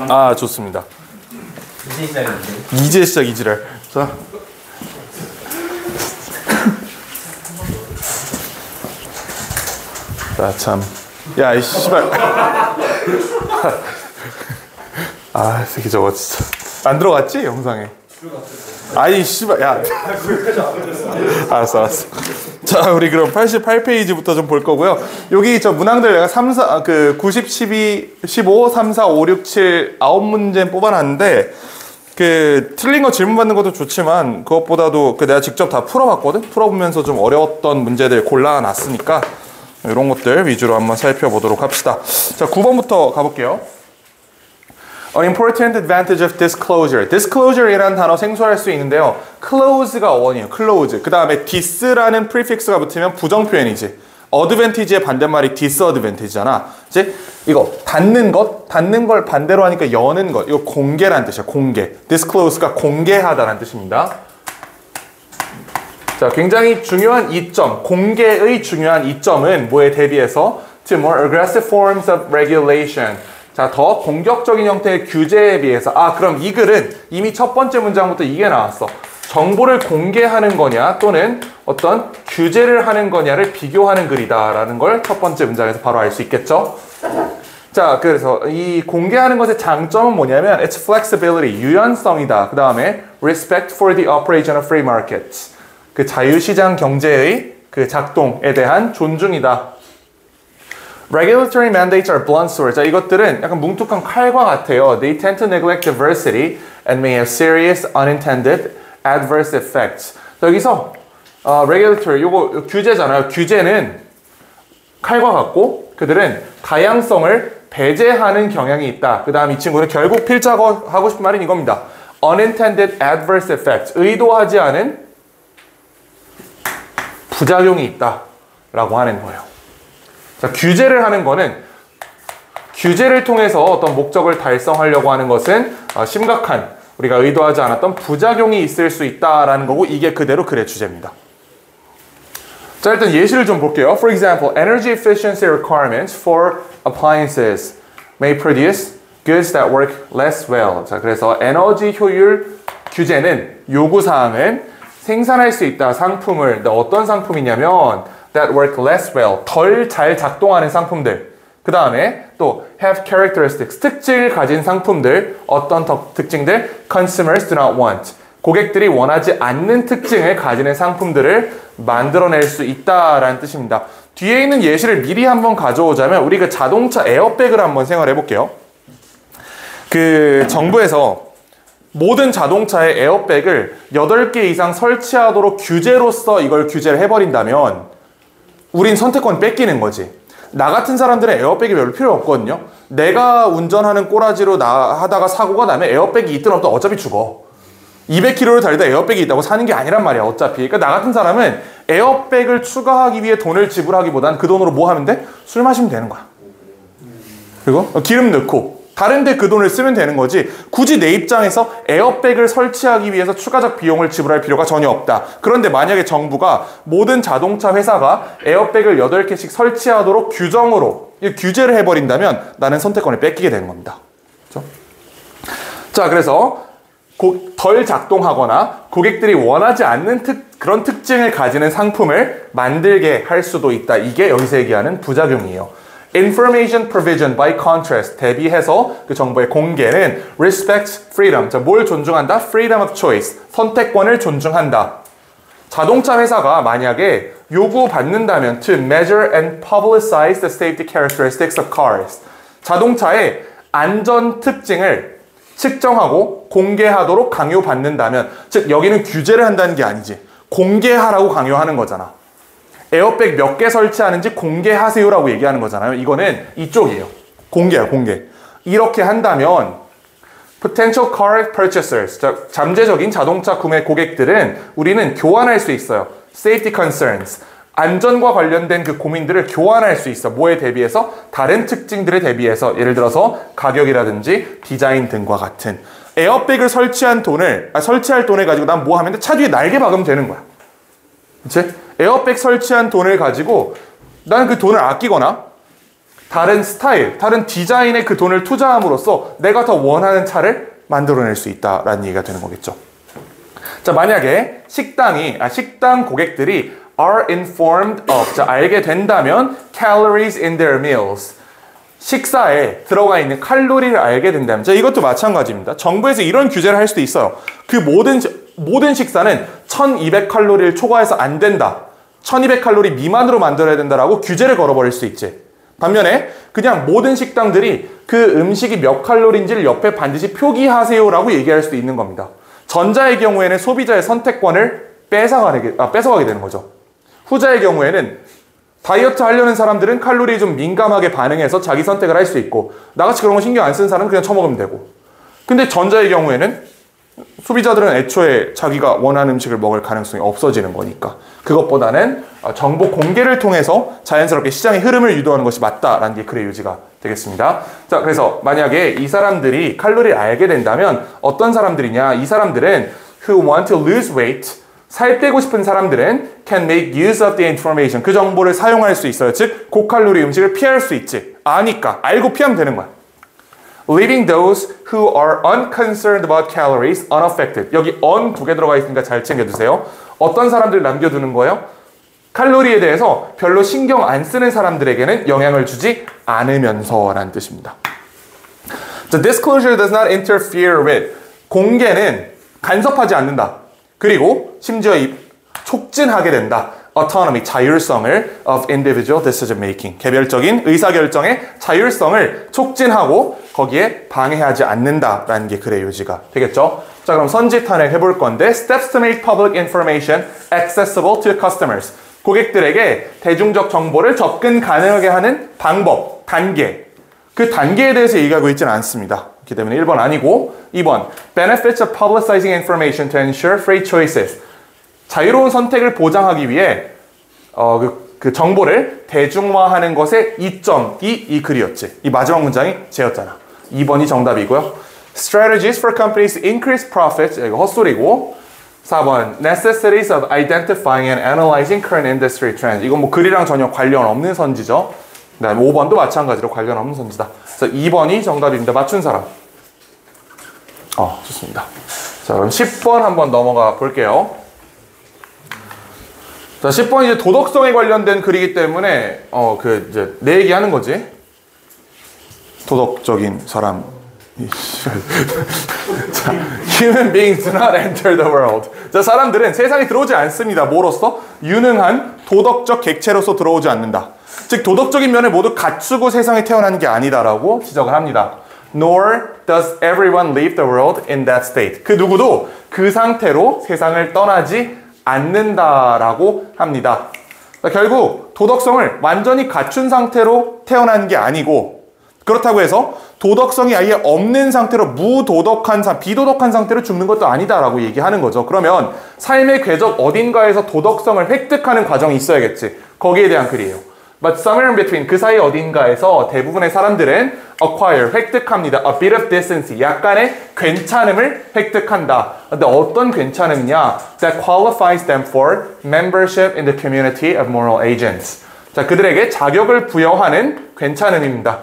아, 좋습니다. 이제 시작인데. 이제 시작 이지랄. 자. 자, 참. 야, 이 씨발. 아, 이 새끼 저거 진짜. 안 들어갔지? 영상에. 아이, 씨발. 야. 알았어. 자, 우리 그럼 88페이지부터 좀 볼 거고요. 여기 저 문항들 내가 90, 12, 15, 3, 4, 5, 6, 7 9문제 뽑아놨는데 틀린 거 질문 받는 것도 좋지만 그것보다도 내가 직접 다 풀어봤거든? 풀어보면서 좀 어려웠던 문제들 골라놨으니까 이런 것들 위주로 한번 살펴보도록 합시다. 자, 9번부터 가볼게요. An important advantage of disclosure. disclosure이라는 단어 생소할 수 있는데요. close가 원이에요. close. 그 다음에 dis라는 prefix가 붙으면 부정 표현이지. advantage의 반대말이 disadvantage잖아. 이제 이거 닫는 걸 반대로 하니까 여는 것. 이거 공개란 뜻이야. 공개. disclose가 공개하다라는 뜻입니다. 자, 굉장히 중요한 이점, 공개의 중요한 이점은 뭐에 대비해서 to more aggressive forms of regulation. 자, 더 공격적인 형태의 규제에 비해서. 그럼 이 글은 이미 첫 번째 문장부터 이게 나왔어. 정보를 공개하는 거냐 또는 어떤 규제를 하는 거냐를 비교하는 글이다라는 걸 첫 번째 문장에서 바로 알 수 있겠죠? 자, 그래서 이 공개하는 것의 장점은 뭐냐면 it's flexibility, 유연성이다. 그 다음에 respect for the operation of free markets. 그 자유시장 경제의 그 작동에 대한 존중이다. Regulatory mandates are blunt swords. 자, 이것들은 약간 뭉툭한 칼과 같아요. They tend to neglect diversity and may have serious unintended adverse effects. 자, 여기서 regulatory, 요거 규제잖아요. 규제는 칼과 같고 그들은 다양성을 배제하는 경향이 있다. 그 다음 이 친구는 결국 필자가 하고 싶은 말은 이겁니다. Unintended adverse effects. 의도하지 않은 부작용이 있다 라고 하는 거예요. 자, 규제를 하는 거는 규제를 통해서 어떤 목적을 달성하려고 하는 것은 심각한 우리가 의도하지 않았던 부작용이 있을 수 있다라는 거고 이게 그대로 글의 주제입니다. 자, 일단 예시를 좀 볼게요. For example, energy efficiency requirements for appliances may produce goods that work less well. 자, 그래서 에너지 효율 규제는 요구사항은 생산할 수 있다 상품을. 근데 어떤 상품이냐면 that work less well, 덜 잘 작동하는 상품들. 그 다음에 또 have characteristics, 특징을 가진 상품들. 어떤 특징들? Consumers do not want, 고객들이 원하지 않는 특징을 가지는 상품들을 만들어낼 수 있다라는 뜻입니다. 뒤에 있는 예시를 미리 한번 가져오자면 우리 그 자동차 에어백을 한번 생각해 볼게요. 그 정부에서 모든 자동차의 에어백을 8개 이상 설치하도록 규제로서 이걸 규제를 해버린다면 우린 선택권 뺏기는 거지. 나 같은 사람들은 에어백이 별로 필요 없거든요. 내가 운전하는 꼬라지로 하다가 사고가 나면 에어백이 있든 없든 어차피 죽어. 200km를 달리다 에어백이 있다고 사는 게 아니란 말이야 어차피. 그러니까 나 같은 사람은 에어백을 추가하기 위해 돈을 지불하기보단 그 돈으로 뭐 하면 돼? 술 마시면 되는 거야. 그리고 기름 넣고 다른데 그 돈을 쓰면 되는 거지. 굳이 내 입장에서 에어백을 설치하기 위해서 추가적 비용을 지불할 필요가 전혀 없다. 그런데 만약에 정부가 모든 자동차 회사가 에어백을 8개씩 설치하도록 규제를 해버린다면 나는 선택권을 뺏기게 되는 겁니다. 그렇죠? 자, 그래서 덜 작동하거나 고객들이 원하지 않는 그런 특징을 가지는 상품을 만들게 할 수도 있다. 이게 여기서 얘기하는 부작용이에요. Information provision by contrast, 대비해서 그 정보의 공개는 respects freedom. 자, 뭘 존중한다? Freedom of choice, 선택권을 존중한다. 자동차 회사가 만약에 요구받는다면 to measure and publicize the safety characteristics of cars. 자동차의 안전 특징을 측정하고 공개하도록 강요받는다면, 즉 여기는 규제를 한다는 게 아니지. 공개하라고 강요하는 거잖아. 에어백 몇 개 설치하는지 공개하세요라고 얘기하는 거잖아요. 이거는 이쪽이에요. 공개야, 공개. 이렇게 한다면 potential car purchasers, 잠재적인 자동차 구매 고객들은 우리는 교환할 수 있어요. safety concerns, 안전과 관련된 그 고민들을 교환할 수 있어. 뭐에 대비해서? 다른 특징들에 대비해서. 예를 들어서 가격이라든지 디자인 등과 같은. 에어백을 설치할 돈을 가지고 난 뭐 하면 돼? 차 뒤에 날개 박으면 되는 거야. 그치? 에어백 설치한 돈을 가지고 나는 그 돈을 아끼거나 다른 스타일, 다른 디자인에 그 돈을 투자함으로써 내가 더 원하는 차를 만들어낼 수 있다라는 얘기가 되는 거겠죠. 자, 만약에 식당 고객들이 are informed of, 자, 알게 된다면 calories in their meals, 식사에 들어가 있는 칼로리를 알게 된다면, 자, 이것도 마찬가지입니다. 정부에서 이런 규제를 할 수도 있어요. 그 모든 식사는 1200칼로리를 초과해서 안 된다, 1200칼로리 미만으로 만들어야 된다라고 규제를 걸어버릴 수 있지. 반면에 그냥 모든 식당들이 그 음식이 몇 칼로리인지를 옆에 반드시 표기하세요라고 얘기할 수도 있는 겁니다. 전자의 경우에는 소비자의 선택권을 뺏어가게 되는 거죠. 후자의 경우에는 다이어트 하려는 사람들은 칼로리에 좀 민감하게 반응해서 자기 선택을 할 수 있고, 나같이 그런 거 신경 안 쓰는 사람은 그냥 처먹으면 되고. 근데 전자의 경우에는 소비자들은 애초에 자기가 원하는 음식을 먹을 가능성이 없어지는 거니까 그것보다는 정보 공개를 통해서 자연스럽게 시장의 흐름을 유도하는 것이 맞다라는 게 글의 요지가 되겠습니다. 자, 그래서 만약에 이 사람들이 칼로리를 알게 된다면 어떤 사람들이냐? 이 사람들은 who want to lose weight, 살 빼고 싶은 사람들은 can make use of the information, 그 정보를 사용할 수 있어요. 즉 고칼로리 음식을 피할 수 있지. 아니까 알고 피하면 되는 거야. Leaving those who are unconcerned about calories unaffected. 여기 on 두 개 들어가 있으니까 잘 챙겨두세요. 어떤 사람들 남겨두는 거예요? 칼로리에 대해서 별로 신경 안 쓰는 사람들에게는 영향을 주지 않으면서라는 뜻입니다. The disclosure does not interfere with. 공개는 간섭하지 않는다. 그리고 심지어 촉진하게 된다. autonomy, 자율성을 of individual decision making, 개별적인 의사결정의 자율성을 촉진하고 거기에 방해하지 않는다라는 게 글의 요지가 되겠죠. 자, 그럼 선지탄핵 해볼 건데 steps to make public information accessible to customers, 고객들에게 대중적 정보를 접근 가능하게 하는 방법, 단계, 그 단계에 대해서 얘기하고 있지는 않습니다. 그렇기 때문에 1번 아니고 2번 benefits of publicizing information to ensure free choices, 자유로운 선택을 보장하기 위해 그 정보를 대중화하는 것의 이점이 이 글이었지. 이 마지막 문장이 쟤였잖아. 2번이 정답이고요. Strategies for companies to increase profits, 이거 헛소리고. 4번 Necessities of identifying and analyzing current industry trends, 이건 뭐 글이랑 전혀 관련 없는 선지죠. 그다음에 5번도 마찬가지로 관련 없는 선지다. 그래서 2번이 정답입니다. 맞춘 사람. 좋습니다. 자, 그럼 10번 한번 넘어가 볼게요. 자, 10번 이제 도덕성에 관련된 글이기 때문에 이제 내 얘기하는 거지. 도덕적인 사람. 자, human beings do not enter the world. 자, 사람들은 세상에 들어오지 않습니다. 뭐로써? 유능한 도덕적 객체로서 들어오지 않는다. 즉 도덕적인 면을 모두 갖추고 세상에 태어난 게 아니다라고 지적을 합니다. Nor does everyone leave the world in that state. 그 누구도 그 상태로 세상을 떠나지 않는다라고 합니다. 결국 도덕성을 완전히 갖춘 상태로 태어난 게 아니고, 그렇다고 해서 도덕성이 아예 없는 상태로 비도덕한 상태로 죽는 것도 아니다라고 얘기하는 거죠. 그러면 삶의 궤적 어딘가에서 도덕성을 획득하는 과정이 있어야겠지. 거기에 대한 글이에요. But somewhere in between, 그 사이 어딘가에서 대부분의 사람들은 acquire, 획득합니다. A bit of decency, 약간의 괜찮음을 획득한다. 근데 어떤 괜찮음이냐? That qualifies them for membership in the community of moral agents. 자, 그들에게 자격을 부여하는 괜찮음입니다.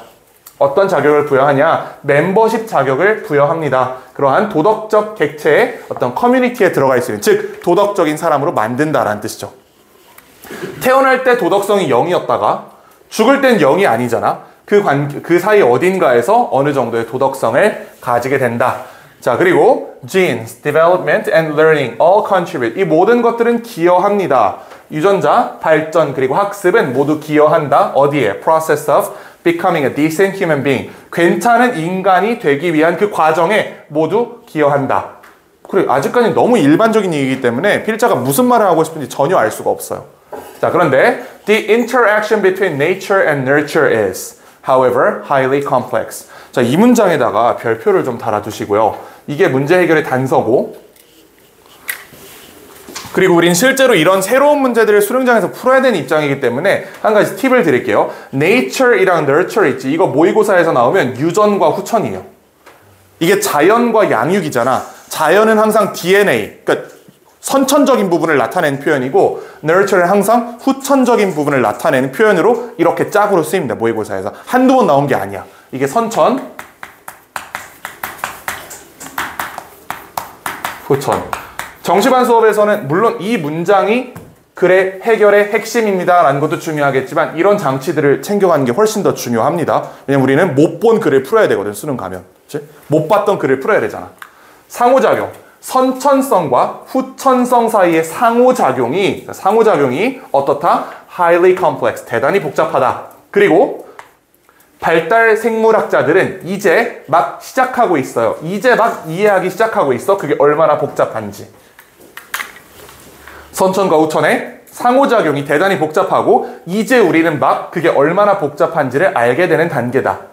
어떤 자격을 부여하냐? 멤버십 자격을 부여합니다. 그러한 도덕적 객체의 어떤 커뮤니티에 들어가 있으면, 즉 도덕적인 사람으로 만든다라는 뜻이죠. 태어날 때 도덕성이 0이었다가 죽을 땐 0이 아니잖아. 그 사이 어딘가에서 어느 정도의 도덕성을 가지게 된다. 자, 그리고 genes, development and learning all contribute. 이 모든 것들은 기여합니다. 유전자, 발전, 그리고 학습은 모두 기여한다. 어디에? process of becoming a decent human being. 괜찮은 인간이 되기 위한 그 과정에 모두 기여한다. 그래, 아직까지는 너무 일반적인 얘기이기 때문에 필자가 무슨 말을 하고 싶은지 전혀 알 수가 없어요. 자, 그런데 the interaction between nature and nurture is, however, highly complex. 자, 이 문장에다가 별표를 좀 달아두시고요. 이게 문제 해결의 단서고, 그리고 우린 실제로 이런 새로운 문제들을 수능장에서 풀어야 되는 입장이기 때문에 한 가지 팁을 드릴게요. nature이랑 nurture 있지. 이거 모의고사에서 나오면 유전과 후천이에요. 이게 자연과 양육이잖아. 자연은 항상 DNA, 그러니까 선천적인 부분을 나타내는 표현이고 nurture는 항상 후천적인 부분을 나타내는 표현으로 이렇게 짝으로 쓰입니다. 모의고사에서. 한두 번 나온 게 아니야. 이게 선천, 후천. 정시반 수업에서는 물론 이 문장이 글의 해결의 핵심입니다 라는 것도 중요하겠지만 이런 장치들을 챙겨가는 게 훨씬 더 중요합니다. 왜냐면 우리는 못 본 글을 풀어야 되거든. 수능 가면. 그치? 못 봤던 글을 풀어야 되잖아. 상호작용. 선천성과 후천성 사이의 상호작용이 어떻다? highly complex. 대단히 복잡하다. 그리고 발달 생물학자들은 이제 막 시작하고 있어요. 이제 막 이해하기 시작하고 있어. 그게 얼마나 복잡한지. 선천과 후천의 상호작용이 대단히 복잡하고 이제 우리는 막 그게 얼마나 복잡한지를 알게 되는 단계다.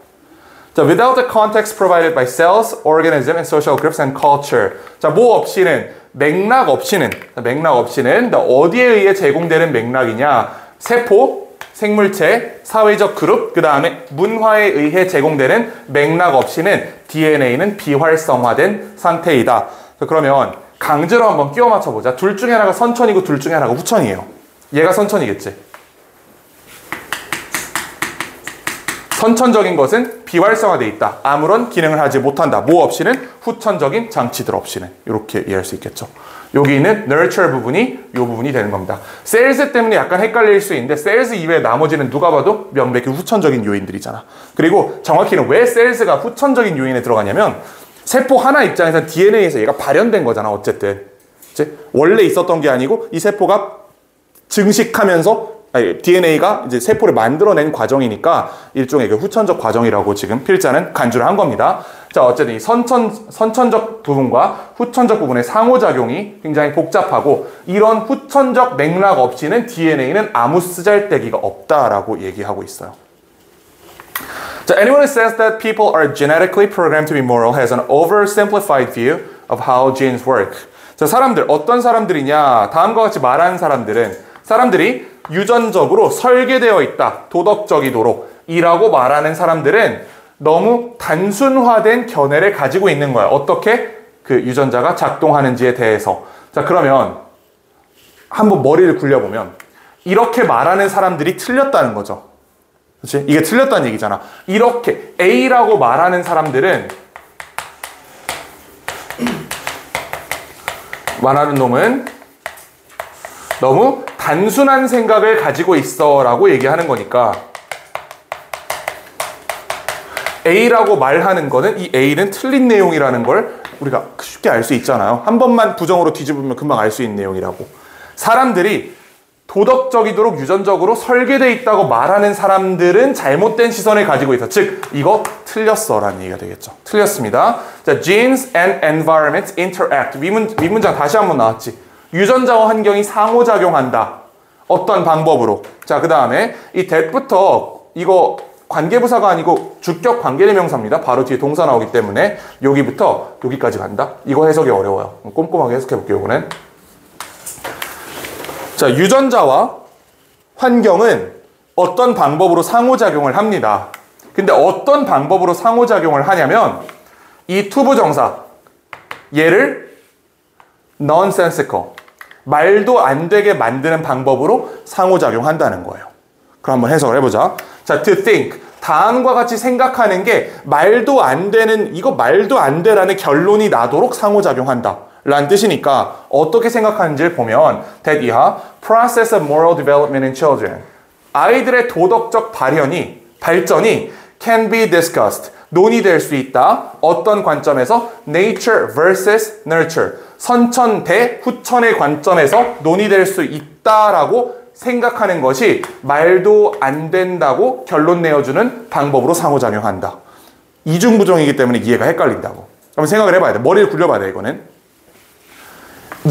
자, without the context provided by cells, organism, and social groups and culture. 자, 뭐 없이는, 맥락 없이는 어디에 의해 제공되는 맥락이냐? 세포, 생물체, 사회적 그룹, 그 다음에 문화에 의해 제공되는 맥락 없이는 DNA는 비활성화된 상태이다. 자, 그러면 강제로 한번 끼워 맞춰보자. 둘 중에 하나가 선천이고 둘 중에 하나가 후천이에요. 얘가 선천이겠지. 선천적인 것은 비활성화되어 있다. 아무런 기능을 하지 못한다. 뭐 없이는? 후천적인 장치들 없이는. 이렇게 이해할 수 있겠죠. 여기 있는 nurture 부분이 이 부분이 되는 겁니다. cells 때문에 약간 헷갈릴 수 있는데 cells 이외에 나머지는 누가 봐도 명백히 후천적인 요인들이잖아. 그리고 정확히는 왜 cells가 후천적인 요인에 들어가냐면 세포 하나 입장에서는 DNA에서 얘가 발현된 거잖아. 어쨌든. 그치? 원래 있었던 게 아니고 이 세포가 증식하면서 DNA가 이제 세포를 만들어낸 과정이니까 일종의 그 후천적 과정이라고 지금 필자는 간주를 한 겁니다. 자, 어쨌든 이 선천적 부분과 후천적 부분의 상호작용이 굉장히 복잡하고 이런 후천적 맥락 없이는 DNA는 아무 쓰잘데기가 없다라고 얘기하고 있어요. 자, anyone who says that people are genetically programmed to be moral has an oversimplified view of how genes work. 자, 어떤 사람들이냐? 다음과 같이 말하는 사람들이 유전적으로 설계되어 있다. 도덕적이도록 이라고 말하는 사람들은 너무 단순화된 견해를 가지고 있는 거야. 어떻게 그 유전자가 작동하는지에 대해서. 자, 그러면 한번 머리를 굴려보면 이렇게 말하는 사람들이 틀렸다는 거죠. 그렇지? 이게 틀렸다는 얘기잖아. 이렇게 A라고 말하는 사람들은 말하는 놈은 너무 단순한 생각을 가지고 있어 라고 얘기하는 거니까 A라고 말하는 거는 이 A는 틀린 내용이라는 걸 우리가 쉽게 알 수 있잖아요. 한 번만 부정으로 뒤집으면 금방 알 수 있는 내용이라고. 사람들이 도덕적이도록 유전적으로 설계되어 있다고 말하는 사람들은 잘못된 시선을 가지고 있어. 즉, 이거 틀렸어 라는 얘기가 되겠죠. 틀렸습니다. 자, genes and environments interact. 윗문장 다시 한번 나왔지. 유전자와 환경이 상호작용한다. 어떤 방법으로. 자, 그 다음에 이 that부터 이거 관계부사가 아니고 주격 관계대명사입니다. 바로 뒤에 동사 나오기 때문에 여기부터 여기까지 간다. 이거 해석이 어려워요. 꼼꼼하게 해석해 볼게요. 이거는. 자, 유전자와 환경은 어떤 방법으로 상호작용을 합니다. 근데 어떤 방법으로 상호작용을 하냐면 이 투부정사 얘를 nonsensical 말도 안 되게 만드는 방법으로 상호작용한다는 거예요. 그럼 한번 해석을 해보자. 자, to think 다음과 같이 생각하는 게 말도 안 되는 이거 말도 안 되라는 결론이 나도록 상호작용한다 라는 뜻이니까 어떻게 생각하는지를 보면 that 이하 process of moral development in children 아이들의 도덕적 발전이 can be discussed 논의될 수 있다. 어떤 관점에서? nature versus nurture 선천 대 후천의 관점에서 논의될 수 있다라고 생각하는 것이 말도 안 된다고 결론 내어주는 방법으로 상호작용한다. 이중부정이기 때문에 이해가 헷갈린다고. 한번 생각을 해봐야 돼. 머리를 굴려봐야 돼. 이거는.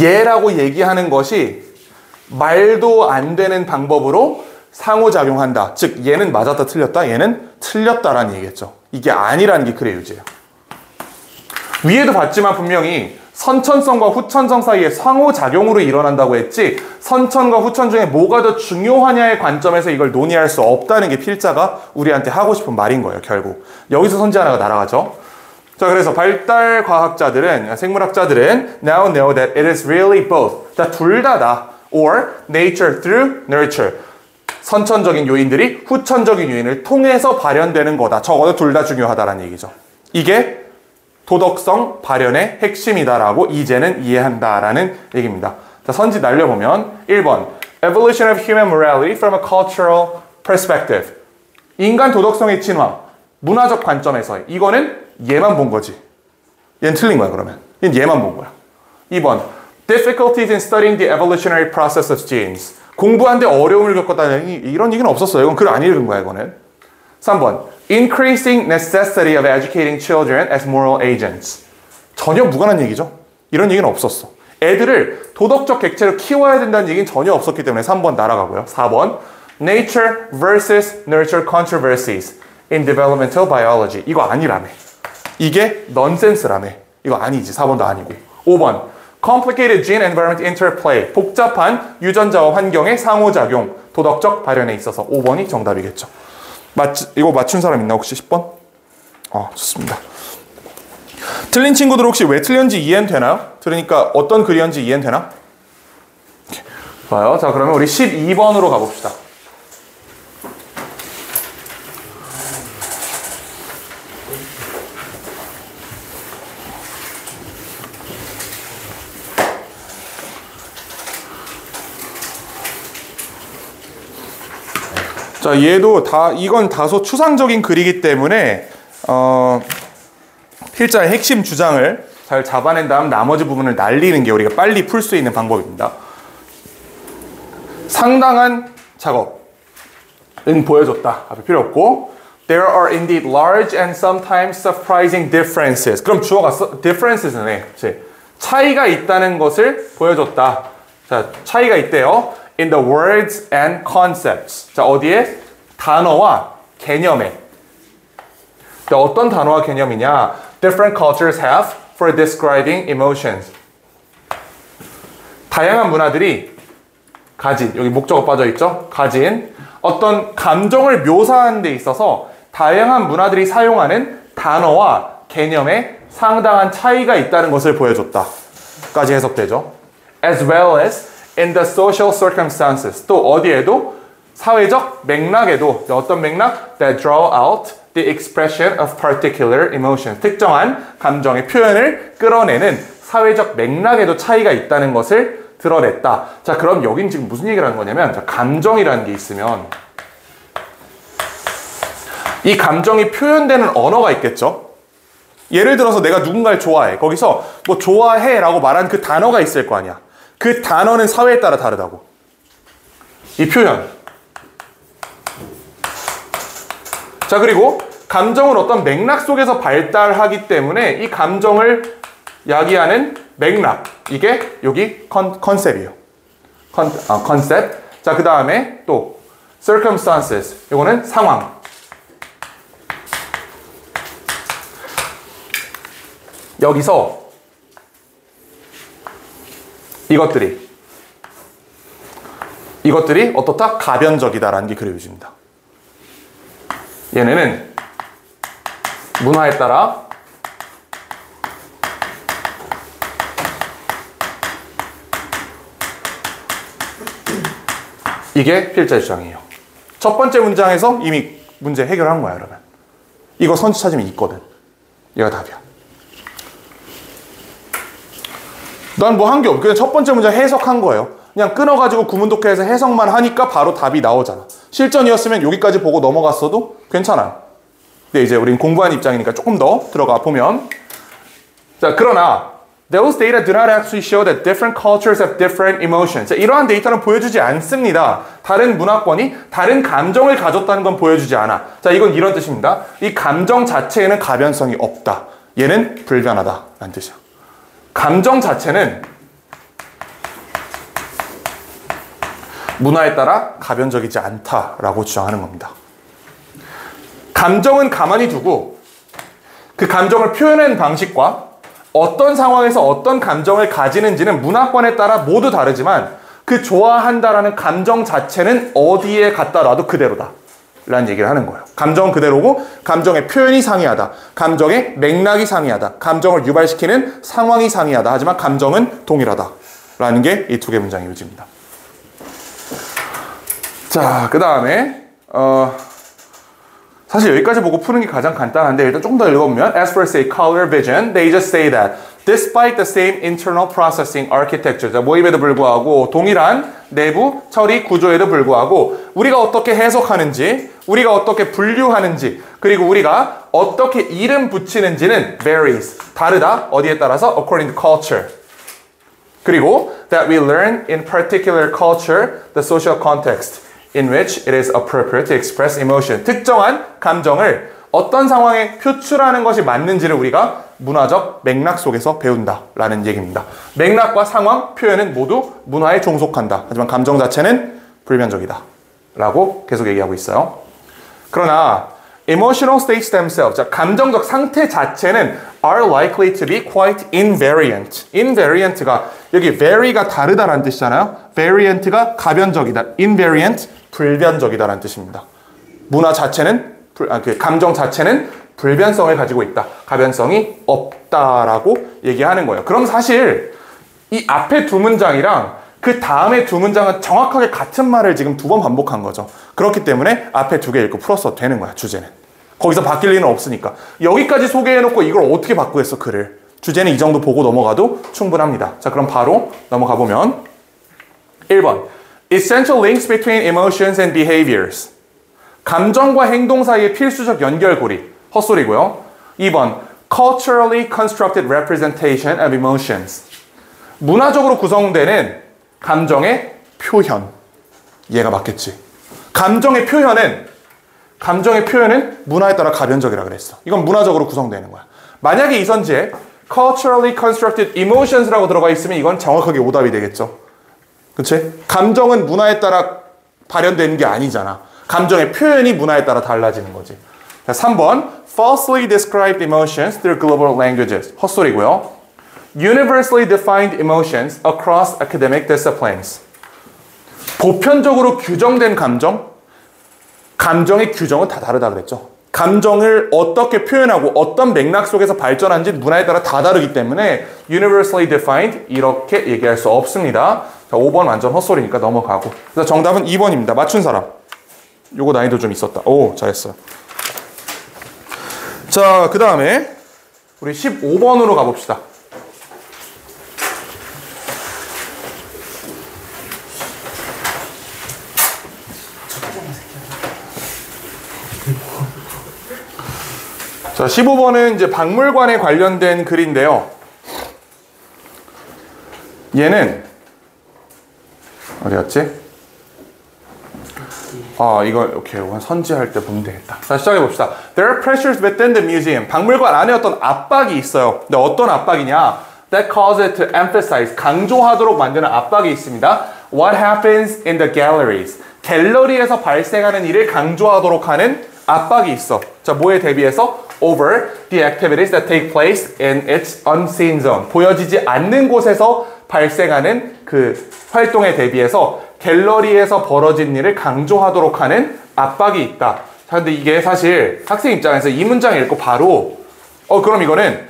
얘라고 얘기하는 것이 말도 안 되는 방법으로 상호작용한다. 즉 얘는 맞았다 틀렸다. 얘는 틀렸다라는 얘기겠죠. 이게 아니라는 게 글의 유지예요. 위에도 봤지만 분명히 선천성과 후천성 사이의 상호작용으로 일어난다고 했지 선천과 후천 중에 뭐가 더 중요하냐의 관점에서 이걸 논의할 수 없다는 게 필자가 우리한테 하고 싶은 말인 거예요. 결국. 여기서 선지 하나가 날아가죠. 자, 그래서 발달 과학자들은, 생물학자들은 now know that it is really both. 자, 둘 다다. or nature through nurture. 선천적인 요인들이 후천적인 요인을 통해서 발현되는 거다. 적어도 둘 다 중요하다라는 얘기죠. 이게 도덕성 발현의 핵심이다라고 이제는 이해한다라는 얘기입니다. 자, 선지 날려보면 1번 Evolution of human morality from a cultural perspective. 인간 도덕성의 진화, 문화적 관점에서. 이거는 얘만 본 거지. 얘는 틀린 거야, 그러면. 얘만 본 거야. 2번 Difficulties in studying the evolutionary process of genes. 공부하는데 어려움을 겪었다는 이런 얘기는 없었어요. 이건 글 안 읽은 거야, 이거는. 3번 Increasing necessity of educating children as moral agents. 전혀 무관한 얘기죠. 이런 얘기는 없었어. 애들을 도덕적 객체로 키워야 된다는 얘기는 전혀 없었기 때문에 3번 날아가고요. 4번 Nature versus nurture controversies in developmental biology. 이거 아니라며. 이게 넌센스라며. 이거 아니지. 4번도 아니고. 5번 Complicated gene environment interplay. 복잡한 유전자와 환경의 상호작용. 도덕적 발현에 있어서 5번이 정답이겠죠. 이거 맞춘 사람 있나 혹시 10번? 좋습니다. 틀린 친구들 혹시 왜 틀렸는지 이해는 되나요? 들으니까 어떤 글이었는지 이해는 되나? 좋아요. 자, 그러면 우리 12번으로 가봅시다. 자, 얘도 이건 다소 추상적인 글이기 때문에 필자의 핵심 주장을 잘 잡아낸 다음 나머지 부분을 날리는 게 우리가 빨리 풀 수 있는 방법입니다. 상당한 작업은 보여줬다. 앞에 필요 없고 There are indeed large and sometimes surprising differences. 그럼 주어가 differences네. 차이가 있다는 것을 보여줬다. 자, 차이가 있대요. In the words and concepts. 자, 어디에? 단어와 개념에. 자, 어떤 단어와 개념이냐? Different cultures have for describing emotions. 다양한 문화들이 가진, 여기 목적어 빠져 있죠? 가진 어떤 감정을 묘사하는 데 있어서 다양한 문화들이 사용하는 단어와 개념에 상당한 차이가 있다는 것을 보여줬다. 까지 해석되죠. As well as in the social circumstances. 또 어디에도? 사회적 맥락에도. 어떤 맥락? That draw out the expression of particular emotions. 특정한 감정의 표현을 끌어내는 사회적 맥락에도 차이가 있다는 것을 드러냈다. 자, 그럼 여긴 지금 무슨 얘기를 하는 거냐면, 자, 감정이라는 게 있으면 이 감정이 표현되는 언어가 있겠죠? 예를 들어서 내가 누군가를 좋아해. 거기서 뭐 좋아해 라고 말한 그 단어가 있을 거 아니야. 그 단어는 사회에 따라 다르다고. 이 표현. 자, 그리고 감정은 어떤 맥락 속에서 발달하기 때문에 이 감정을 야기하는 맥락. 이게 여기 컨셉이에요. 컨셉. 자, 그 다음에 또 circumstances. 이거는 상황. 여기서 이것들이 어떻다? 가변적이다라는 게 그려집니다. 얘네는 문화에 따라 이게 필자 주장이에요. 첫 번째 문장에서 이미 문제 해결한 거야, 여러분. 이거 선지 찾으면 있거든. 얘가 답이야. 난 뭐 한 게 없고 그냥 첫 번째 문장 해석한 거예요. 그냥 끊어가지고 구문 독해해서 해석만 하니까 바로 답이 나오잖아. 실전이었으면 여기까지 보고 넘어갔어도 괜찮아요. 근데 이제 우린 공부한 입장이니까 조금 더 들어가 보면, 자, 그러나 those data do not actually show that different cultures have different emotions. 자, 이러한 데이터는 보여주지 않습니다. 다른 문화권이 다른 감정을 가졌다는 건 보여주지 않아. 자, 이건 이런 뜻입니다. 이 감정 자체에는 가변성이 없다. 얘는 불변하다 라는 뜻이야. 감정 자체는 문화에 따라 가변적이지 않다라고 주장하는 겁니다. 감정은 가만히 두고 그 감정을 표현하는 방식과 어떤 상황에서 어떤 감정을 가지는지는 문화권에 따라 모두 다르지만 그 좋아한다라는 감정 자체는 어디에 갖다 놔도 그대로다. 라는 얘기를 하는 거예요. 감정은 그대로고 감정의 표현이 상이하다. 감정의 맥락이 상이하다. 감정을 유발시키는 상황이 상이하다. 하지만 감정은 동일하다. 라는 게 이 두 개 문장의 요지입니다. 자, 그 다음에 사실 여기까지 보고 푸는 게 가장 간단한데 일단 조금 더 읽어보면 As for say color vision, they just say that despite the same internal processing architecture, 자, 모임에도 불구하고 동일한 내부 처리 구조에도 불구하고 우리가 어떻게 해석하는지, 우리가 어떻게 분류하는지, 그리고 우리가 어떻게 이름 붙이는지는 varies, 다르다. 어디에 따라서? According to culture. 그리고 that we learn in particular culture the social context in which it is appropriate to express emotion. 특정한 감정을 어떤 상황에 표출하는 것이 맞는지를 우리가 문화적 맥락 속에서 배운다라는 얘기입니다. 맥락과 상황, 표현은 모두 문화에 종속한다. 하지만 감정 자체는 불변적이다. 라고 계속 얘기하고 있어요. 그러나 emotional states themselves, 자, 감정적 상태 자체는 are likely to be quite invariant. invariant가 여기 vary가 다르다라는 뜻이잖아요. variant가 가변적이다. invariant, 불변적이다라는 뜻입니다. 문화 자체는, 감정 자체는 불변성을 가지고 있다. 가변성이 없다라고 얘기하는 거예요. 그럼 사실 이 앞에 두 문장이랑 그 다음에 두 문장은 정확하게 같은 말을 지금 두 번 반복한 거죠. 그렇기 때문에 앞에 두 개 읽고 풀었어도 되는 거야, 주제는. 거기서 바뀔 리는 없으니까. 여기까지 소개해놓고 이걸 어떻게 바꾸겠어, 글을. 주제는 이 정도 보고 넘어가도 충분합니다. 자, 그럼 바로 넘어가 보면 1번 Essential links between emotions and behaviors. 감정과 행동 사이의 필수적 연결고리. 헛소리고요. 2번 Culturally constructed representation of emotions. 문화적으로 구성되는 감정의 표현. 얘가 맞겠지. 감정의 표현은 문화에 따라 가변적이라 그랬어. 이건 문화적으로 구성되는 거야. 만약에 이 선지에 culturally constructed emotions라고 들어가 있으면 이건 정확하게 오답이 되겠죠. 그치? 감정은 문화에 따라 발현되는 게 아니잖아. 감정의 표현이 문화에 따라 달라지는 거지. 자, 3번 falsely described emotions through global languages. 헛소리고요. Universally defined emotions across academic disciplines. 보편적으로 규정된 감정의 규정은 다 다르다 그랬죠. 감정을 어떻게 표현하고 어떤 맥락 속에서 발전한지 문화에 따라 다 다르기 때문에 universally defined 이렇게 얘기할 수 없습니다. 자, 5번 완전 헛소리니까 넘어가고. 그래서 정답은 2번입니다. 맞춘 사람. 요거 난이도 좀 있었다. 오, 잘했어요. 자, 그 다음에 우리 15번으로 가봅시다. 자, 15번은 이제 박물관에 관련된 글인데요. 얘는 어디 갔지? 이거 오케이. 선지할 때 보면 되겠다. 자, 시작해 봅시다. There are pressures within the museum. 박물관 안에 어떤 압박이 있어요. 근데 어떤 압박이냐? That cause it to emphasize. 강조하도록 만드는 압박이 있습니다. What happens in the galleries? 갤러리에서 발생하는 일을 강조하도록 하는 압박이 있어. 자, 뭐에 대비해서? Over the activities that take place in its unseen zone. 보여지지 않는 곳에서 발생하는 그 활동에 대비해서 갤러리에서 벌어진 일을 강조하도록 하는 압박이 있다. 자, 근데 이게 사실 학생 입장에서 이 문장 읽고 바로 그럼 이거는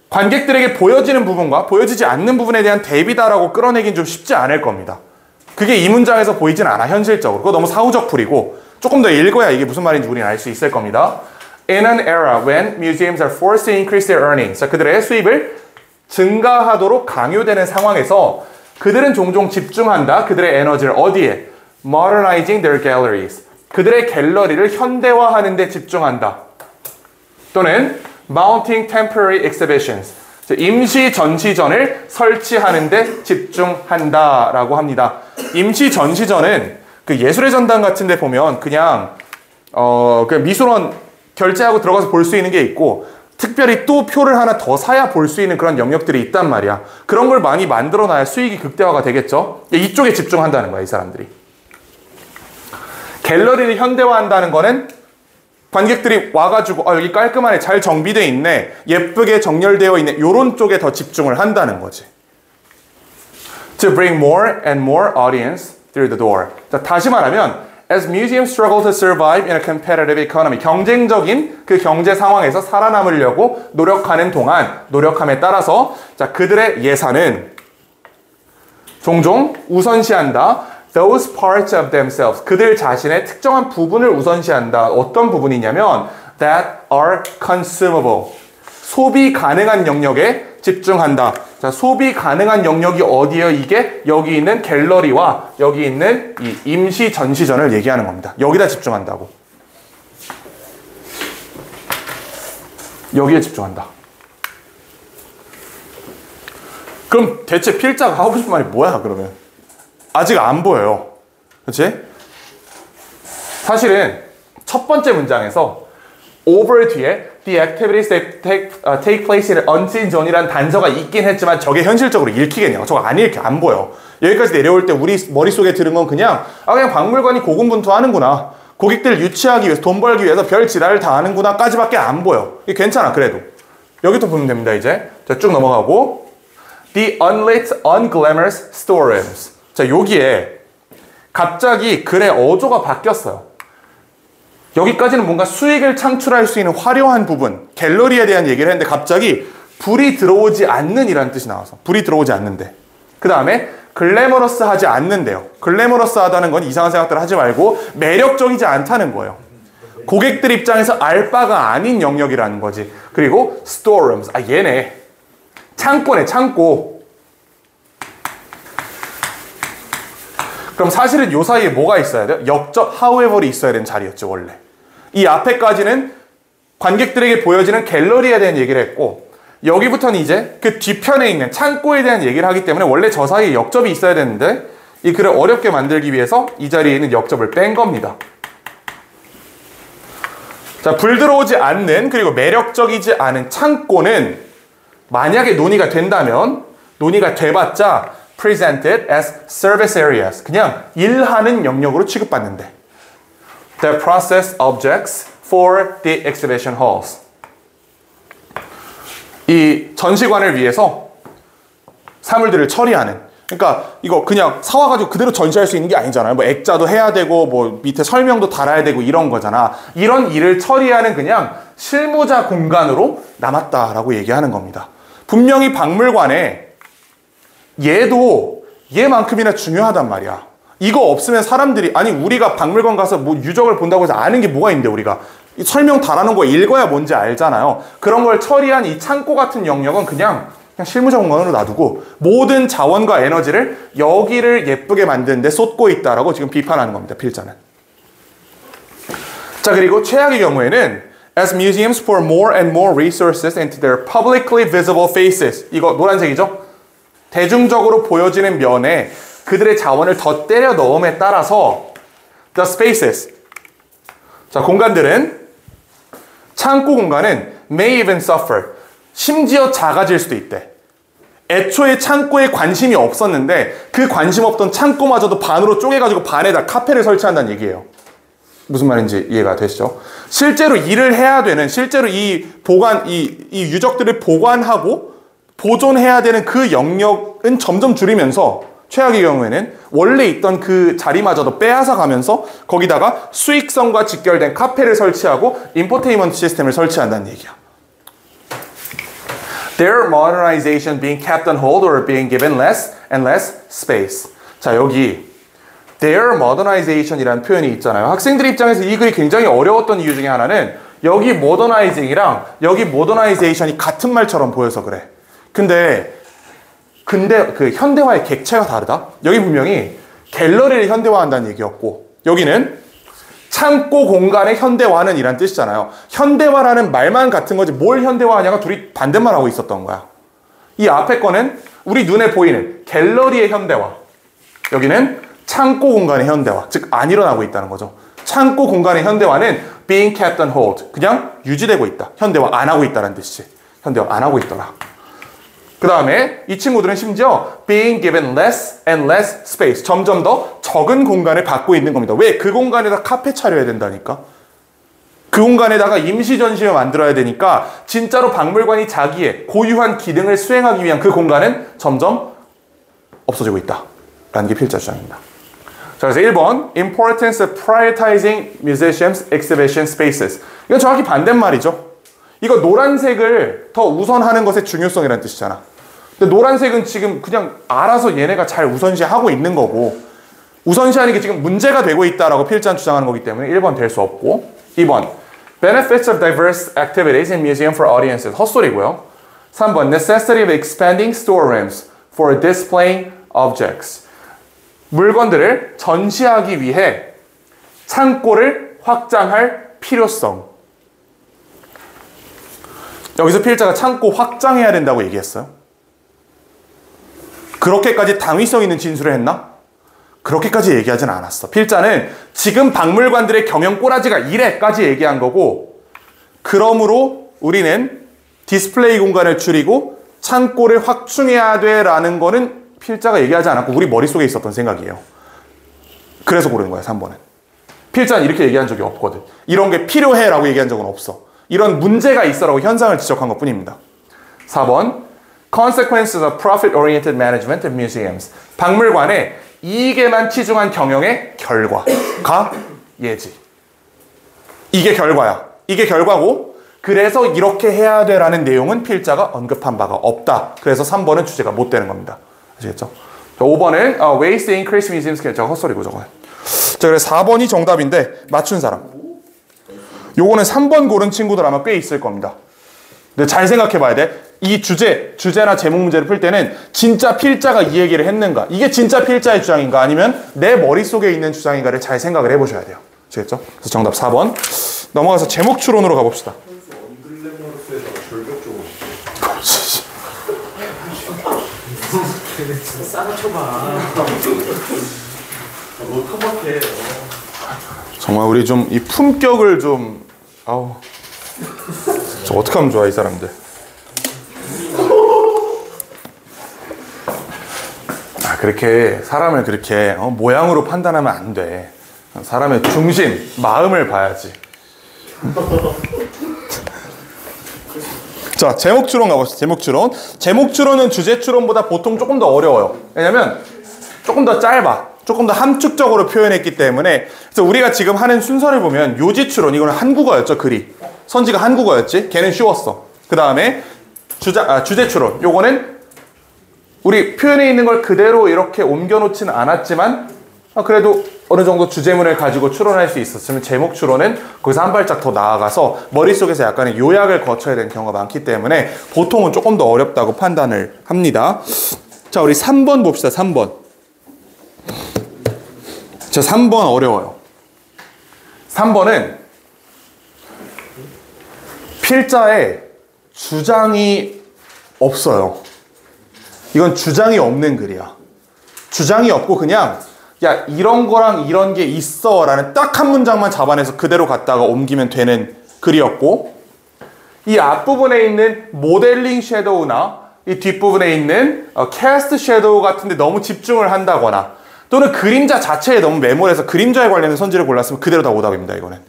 관객들에게 보여지는 부분과 보여지지 않는 부분에 대한 대비다라고 끌어내긴 좀 쉽지 않을 겁니다. 그게 이 문장에서 보이진 않아, 현실적으로. 그거 너무 사후적 풀이고 조금 더 읽어야 이게 무슨 말인지 우리는 알 수 있을 겁니다. In an era when museums are forced to increase their earnings. 자, 그들의 수입을 증가하도록 강요되는 상황에서 그들은 종종 집중한다. 그들의 에너지를 어디에? Modernizing their galleries. 그들의 갤러리를 현대화하는 데 집중한다. 또는 mounting temporary exhibitions. 임시 전시전을 설치하는 데 집중한다라고 합니다. 임시 전시전은 그 예술의 전당 같은 데 보면 그냥 미술원 결제하고 들어가서 볼 수 있는 게 있고 특별히 또 표를 하나 더 사야 볼 수 있는 그런 영역들이 있단 말이야. 그런 걸 많이 만들어놔야 수익이 극대화가 되겠죠. 이쪽에 집중한다는 거야, 이 사람들이. 갤러리를 현대화한다는 거는 관객들이 와가지고 여기 깔끔하네, 잘 정비되어 있네, 예쁘게 정렬되어 있네, 요런 쪽에 더 집중을 한다는 거지. To bring more and more audience through the door. 자, 다시 말하면 As museums struggle to survive in a competitive economy. 경쟁적인 그 경제 상황에서 살아남으려고 노력하는 동안, 노력함에 따라서 자, 그들의 예산은 종종 우선시한다. Those parts of themselves. 그들 자신의 특정한 부분을 우선시한다. 어떤 부분이냐면 that are consumable. 소비 가능한 영역에 집중한다. 자, 소비 가능한 영역이 어디예요? 이게 여기 있는 갤러리와 여기 있는 이 임시 전시전을 얘기하는 겁니다. 여기다 집중한다고. 여기에 집중한다. 그럼 대체 필자가 하고 싶은 말이 뭐야, 그러면? 아직 안 보여요. 그렇지? 사실은 첫 번째 문장에서 over 뒤에 the activities that take place in unseen zone이라는 단서가 있긴 했지만 저게 현실적으로 읽히겠냐고. 저거 안 읽혀. 안 보여. 여기까지 내려올 때 우리 머릿속에 들은 건 그냥 그냥 박물관이 고군분투하는구나. 고객들 유치하기 위해서, 돈 벌기 위해서 별 지랄을 다 하는구나 까지밖에 안 보여. 이게 괜찮아, 그래도. 여기부터 보면 됩니다, 이제. 자, 쭉 넘어가고. The unlit, unglamorous storerooms. 자, 여기에 갑자기 글의 어조가 바뀌었어요. 여기까지는 뭔가 수익을 창출할 수 있는 화려한 부분, 갤러리에 대한 얘기를 했는데 갑자기 불이 들어오지 않는 이라는 뜻이 나와서 불이 들어오지 않는데 그 다음에 글래머러스 하지 않는데요. 글래머러스 하다는 건 이상한 생각들 하지 말고 매력적이지 않다는 거예요. 고객들 입장에서 알 바가 아닌 영역이라는 거지. 그리고 storerooms. 얘네 창고네, 창고. 그럼 사실은 요 사이에 뭐가 있어야 돼요? 역적 however이 있어야 되는 자리였죠, 원래. 이 앞에까지는 관객들에게 보여지는 갤러리에 대한 얘기를 했고 여기부터는 이제 그 뒤편에 있는 창고에 대한 얘기를 하기 때문에 원래 저 사이에 역접이 있어야 되는데 이 글을 어렵게 만들기 위해서 이 자리에 있는 역접을 뺀 겁니다. 자, 불 들어오지 않는 그리고 매력적이지 않은 창고는 만약에 논의가 된다면 논의가 돼봤자 presented as service areas. 그냥 일하는 영역으로 취급받는데 the process objects for the exhibition halls. 이 전시관을 위해서 사물들을 처리하는. 그러니까 이거 그냥 사와가지고 그대로 전시할 수 있는 게 아니잖아요. 뭐 액자도 해야 되고 뭐 밑에 설명도 달아야 되고 이런 거잖아. 이런 일을 처리하는 그냥 실무자 공간으로 남았다라고 얘기하는 겁니다. 분명히 박물관에 얘도 얘만큼이나 중요하단 말이야. 이거 없으면 사람들이 아니 우리가 박물관 가서 뭐 유적을 본다고 해서 아는 게 뭐가 있는데 우리가 설명 달아놓은 거 읽어야 뭔지 알잖아요. 그런 걸 처리한 이 창고 같은 영역은 그냥 실무자 공간으로 놔두고 모든 자원과 에너지를 여기를 예쁘게 만드는데 쏟고 있다라고 지금 비판하는 겁니다. 필자는. 자, 그리고 최악의 경우에는 as museums pour more and more resources into their publicly visible faces. 이거 노란색이죠? 대중적으로 보여지는 면에 그들의 자원을 더 때려 넣음에 따라서 the spaces. 자, 공간들은 창고 공간은 may even suffer. 심지어 작아질 수도 있대. 애초에 창고에 관심이 없었는데 그 관심 없던 창고마저도 반으로 쪼개가지고 반에다 카페를 설치한다는 얘기예요. 무슨 말인지 이해가 되시죠? 실제로 일을 해야 되는, 실제로 이 유적들을 보관하고 보존해야 되는 그 영역은 점점 줄이면서 최악의 경우에는 원래 있던 그 자리마저도 빼앗아 가면서 거기다가 수익성과 직결된 카페를 설치하고 인포테인먼트 시스템을 설치한다는 얘기야. Their modernization being kept on hold or being given less and less space. 자, 여기 their modernization이라는 표현이 있잖아요. 학생들 입장에서 이 글이 굉장히 어려웠던 이유 중에 하나는 여기 modernizing이랑 여기 modernization이 같은 말처럼 보여서 그래. 근데 그 현대화의 객체가 다르다? 여기 분명히 갤러리를 현대화한다는 얘기였고 여기는 창고 공간의 현대화는 이란 뜻이잖아요. 현대화라는 말만 같은 거지 뭘 현대화하냐가 둘이 반대말하고 있었던 거야. 이 앞에 거는 우리 눈에 보이는 갤러리의 현대화. 여기는 창고 공간의 현대화. 즉 안 일어나고 있다는 거죠. 창고 공간의 현대화는 being kept on hold. 그냥 유지되고 있다. 현대화 안 하고 있다는 뜻이지. 현대화 안 하고 있더라. 그 다음에 이 친구들은 심지어 being given less and less space. 점점 더 적은 공간을 받고 있는 겁니다. 왜? 그 공간에다 카페 차려야 된다니까. 그 공간에다가 임시 전시회 만들어야 되니까 진짜로 박물관이 자기의 고유한 기능을 수행하기 위한 그 공간은 점점 없어지고 있다. 라는 게 필자 주장입니다. 자, 자, 그래서 1번 importance of prioritizing musicians exhibition spaces. 이건 정확히 반대말이죠. 이거 노란색을 더 우선하는 것의 중요성이라는 뜻이잖아. 근데 노란색은 지금 그냥 알아서 얘네가 잘 우선시하고 있는 거고, 우선시하는 게 지금 문제가 되고 있다라고 필자는 주장하는 거기 때문에 1번 될 수 없고, 2번 benefits of diverse activities in museum for audiences. 헛소리고요. 3번 necessity of expanding storerooms for displaying objects. 물건들을 전시하기 위해 창고를 확장할 필요성. 여기서 필자가 창고 확장해야 된다고 얘기했어요. 그렇게까지 당위성 있는 진술을 했나? 그렇게까지 얘기하진 않았어. 필자는 지금 박물관들의 경영 꼬라지가 이래까지 얘기한 거고, 그러므로 우리는 디스플레이 공간을 줄이고 창고를 확충해야 돼라는 거는 필자가 얘기하지 않았고 우리 머릿속에 있었던 생각이에요. 그래서 고르는 거야, 3번은. 필자는 이렇게 얘기한 적이 없거든. 이런 게 필요해라고 얘기한 적은 없어. 이런 문제가 있어라고 현상을 지적한 것 뿐입니다. 4번 Consequences of profit-oriented management of museums. 박물관의 이익에만 치중한 경영의 결과가 예지. 이게 결과야. 이게 결과고, 그래서 이렇게 해야 돼라는 내용은 필자가 언급한 바가 없다. 그래서 3번은 주제가 못 되는 겁니다. 아시겠죠? 자, 5번은 ways to increase museum scale. 저거 헛소리고 저거는. 자, 그래서 4번이 정답인데 맞춘 사람. 요거는 3번 고른 친구들 아마 꽤 있을 겁니다. 근데 잘 생각해 봐야 돼. 이 주제나 제목 문제를 풀 때는 진짜 필자가 이 얘기를 했는가, 이게 진짜 필자의 주장인가, 아니면 내 머릿속에 있는 주장인가를 잘 생각을 해보셔야 돼요. 아시겠죠? 그래서 정답 4번. 넘어가서 제목 추론으로 가봅시다. 정말 우리 좀 이 품격을 좀, 아우, 저 어떻게 하면 좋아, 이 사람들. 그렇게 사람을 그렇게 모양으로 판단하면 안 돼. 사람의 중심, 마음을 봐야지. 자, 제목 추론 가봅시다. 제목 추론. 제목 추론은 주제 추론보다 보통 조금 더 어려워요. 왜냐면 조금 더 짧아. 조금 더 함축적으로 표현했기 때문에. 그래서 우리가 지금 하는 순서를 보면 요지 추론, 이거는 한국어였죠, 글이. 선지가 한국어였지. 걔는 쉬웠어. 그 다음에 주제 추론. 요거는 우리 표현에 있는 걸 그대로 이렇게 옮겨놓지는 않았지만 그래도 어느 정도 주제문을 가지고 추론할 수 있었으면, 제목 추론은 거기서 한 발짝 더 나아가서 머릿속에서 약간의 요약을 거쳐야 되는 경우가 많기 때문에 보통은 조금 더 어렵다고 판단을 합니다. 자, 우리 3번 봅시다. 3번. 자, 3번 어려워요. 3번은 필자에 주장이 없어요. 이건 주장이 없는 글이야. 주장이 없고 그냥 야, 이런 거랑 이런 게 있어 라는 딱 한 문장만 잡아내서 그대로 갖다가 옮기면 되는 글이었고, 이 앞부분에 있는 모델링 섀도우나 이 뒷부분에 있는 캐스트 섀도우 같은 데 너무 집중을 한다거나, 또는 그림자 자체에 너무 매몰해서 그림자에 관련된 선지를 골랐으면 그대로 다 오답입니다. 이거는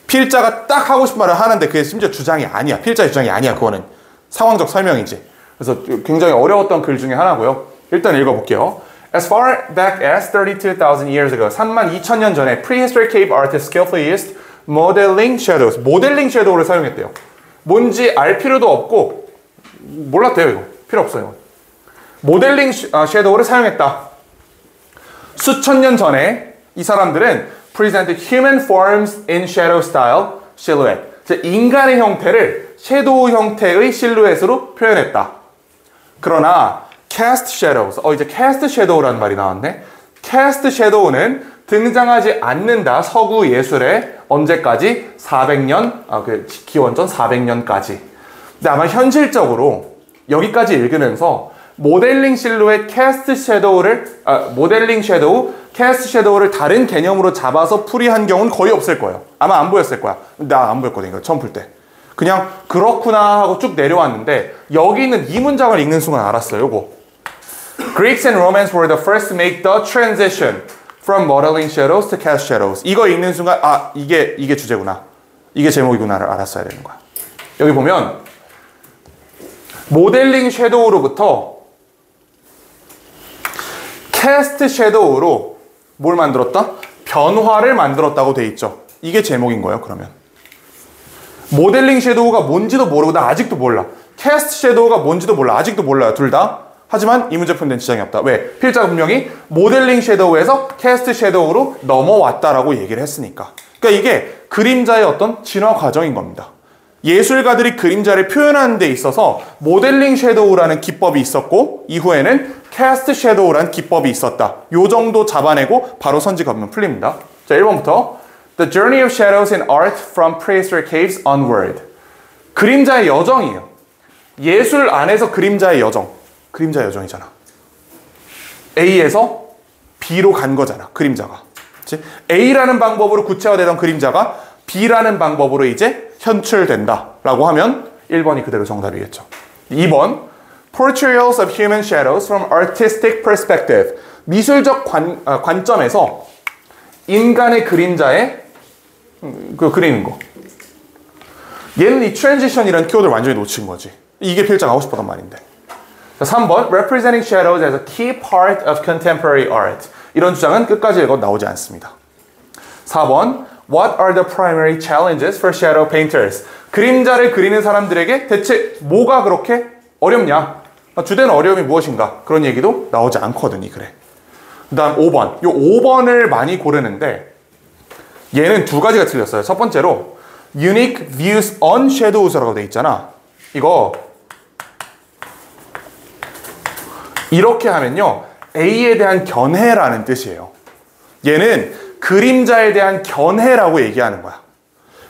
필자가 딱 하고 싶은 말을 하는데 그게 심지어 주장이 아니야. 필자의 주장이 아니야. 그거는 상황적 설명이지. 그래서 굉장히 어려웠던 글 중에 하나고요. 일단 읽어볼게요. As far back as 32,000 years ago, 32,000년 전에 prehistoric cave artists skillfully used modeling shadows. 모델링 섀도우를 사용했대요. 뭔지 알 필요도 없고 몰랐대요. 이거 필요 없어요. 모델링 섀도우를 사용했다. 수천 년 전에 이 사람들은 presented human forms in shadow style silhouette. 인간의 형태를 섀도우 형태의 실루엣으로 표현했다. 그러나 cast shadows, 이제 cast shadow라는 말이 나왔네. cast shadow는 등장하지 않는다. 서구 예술에 언제까지? 400년, 기원전 400년까지. 근데 아마 현실적으로 여기까지 읽으면서 모델링 실루엣 캐스트 섀도우를 모델링 섀도우, 캐스트 섀도우를 다른 개념으로 잡아서 풀이한 경우는 거의 없을 거예요. 아마 안 보였을 거야. 나 안 보였거든, 이거 처음 풀 때. 그냥 그렇구나 하고 쭉 내려왔는데 여기 있는 이 문장을 읽는 순간 알았어요. 요거. Greeks and Romans were the first to make the transition from modeling shadows to cast shadows. 이거 읽는 순간 이게 주제구나. 이게 제목이구나를 알았어야 되는 거야. 여기 보면 모델링 섀도우로부터 캐스트 섀도우로 뭘 만들었다? 변화를 만들었다고 돼 있죠. 이게 제목인 거예요, 그러면. 모델링 섀도우가 뭔지도 모르고 나 아직도 몰라. 캐스트 섀도우가 뭔지도 몰라. 아직도 몰라요, 둘 다. 하지만 이 문제 푸는 데는 지장이 없다. 왜? 필자가 분명히 모델링 섀도우에서 캐스트 섀도우로 넘어왔다라고 얘기를 했으니까. 그러니까 이게 그림자의 어떤 진화 과정인 겁니다. 예술가들이 그림자를 표현하는 데 있어서 모델링 섀도우라는 기법이 있었고 이후에는 캐스트 섀도우라는 기법이 있었다. 요 정도 잡아내고 바로 선지 가면 풀립니다. 자, 1번부터 The journey of shadows in art from prehistoric caves onward. 그림자의 여정이에요. 예술 안에서 그림자의 여정. 그림자의 여정이잖아. A에서 B로 간 거잖아, 그림자가. 그치? A라는 방법으로 구체화되던 그림자가 B라는 방법으로 이제 현출된다 라고 하면 1번이 그대로 정답이겠죠. 2번 Portrayals of human shadows from artistic perspective. 미술적 관점에서 인간의 그림자에 그리는 거. 얘는 이 트랜지션이라는 키워드를 완전히 놓친 거지. 이게 필자가 하고 싶었던 말인데. 자, 3번 Representing shadows as a key part of contemporary art. 이런 주장은 끝까지 읽어도 나오지 않습니다. 4번 What are the primary challenges for shadow painters? 그림자를 그리는 사람들에게 대체 뭐가 그렇게 어렵냐? 주된 어려움이 무엇인가? 그런 얘기도 나오지 않거든, 이 글에. 그 다음 5번. 요 5번을 많이 고르는데 얘는 두 가지가 틀렸어요. 첫 번째로 Unique views on shadows라고 돼 있잖아. 이거 이렇게 하면요. A에 대한 견해라는 뜻이에요. 얘는 그림자에 대한 견해라고 얘기하는 거야.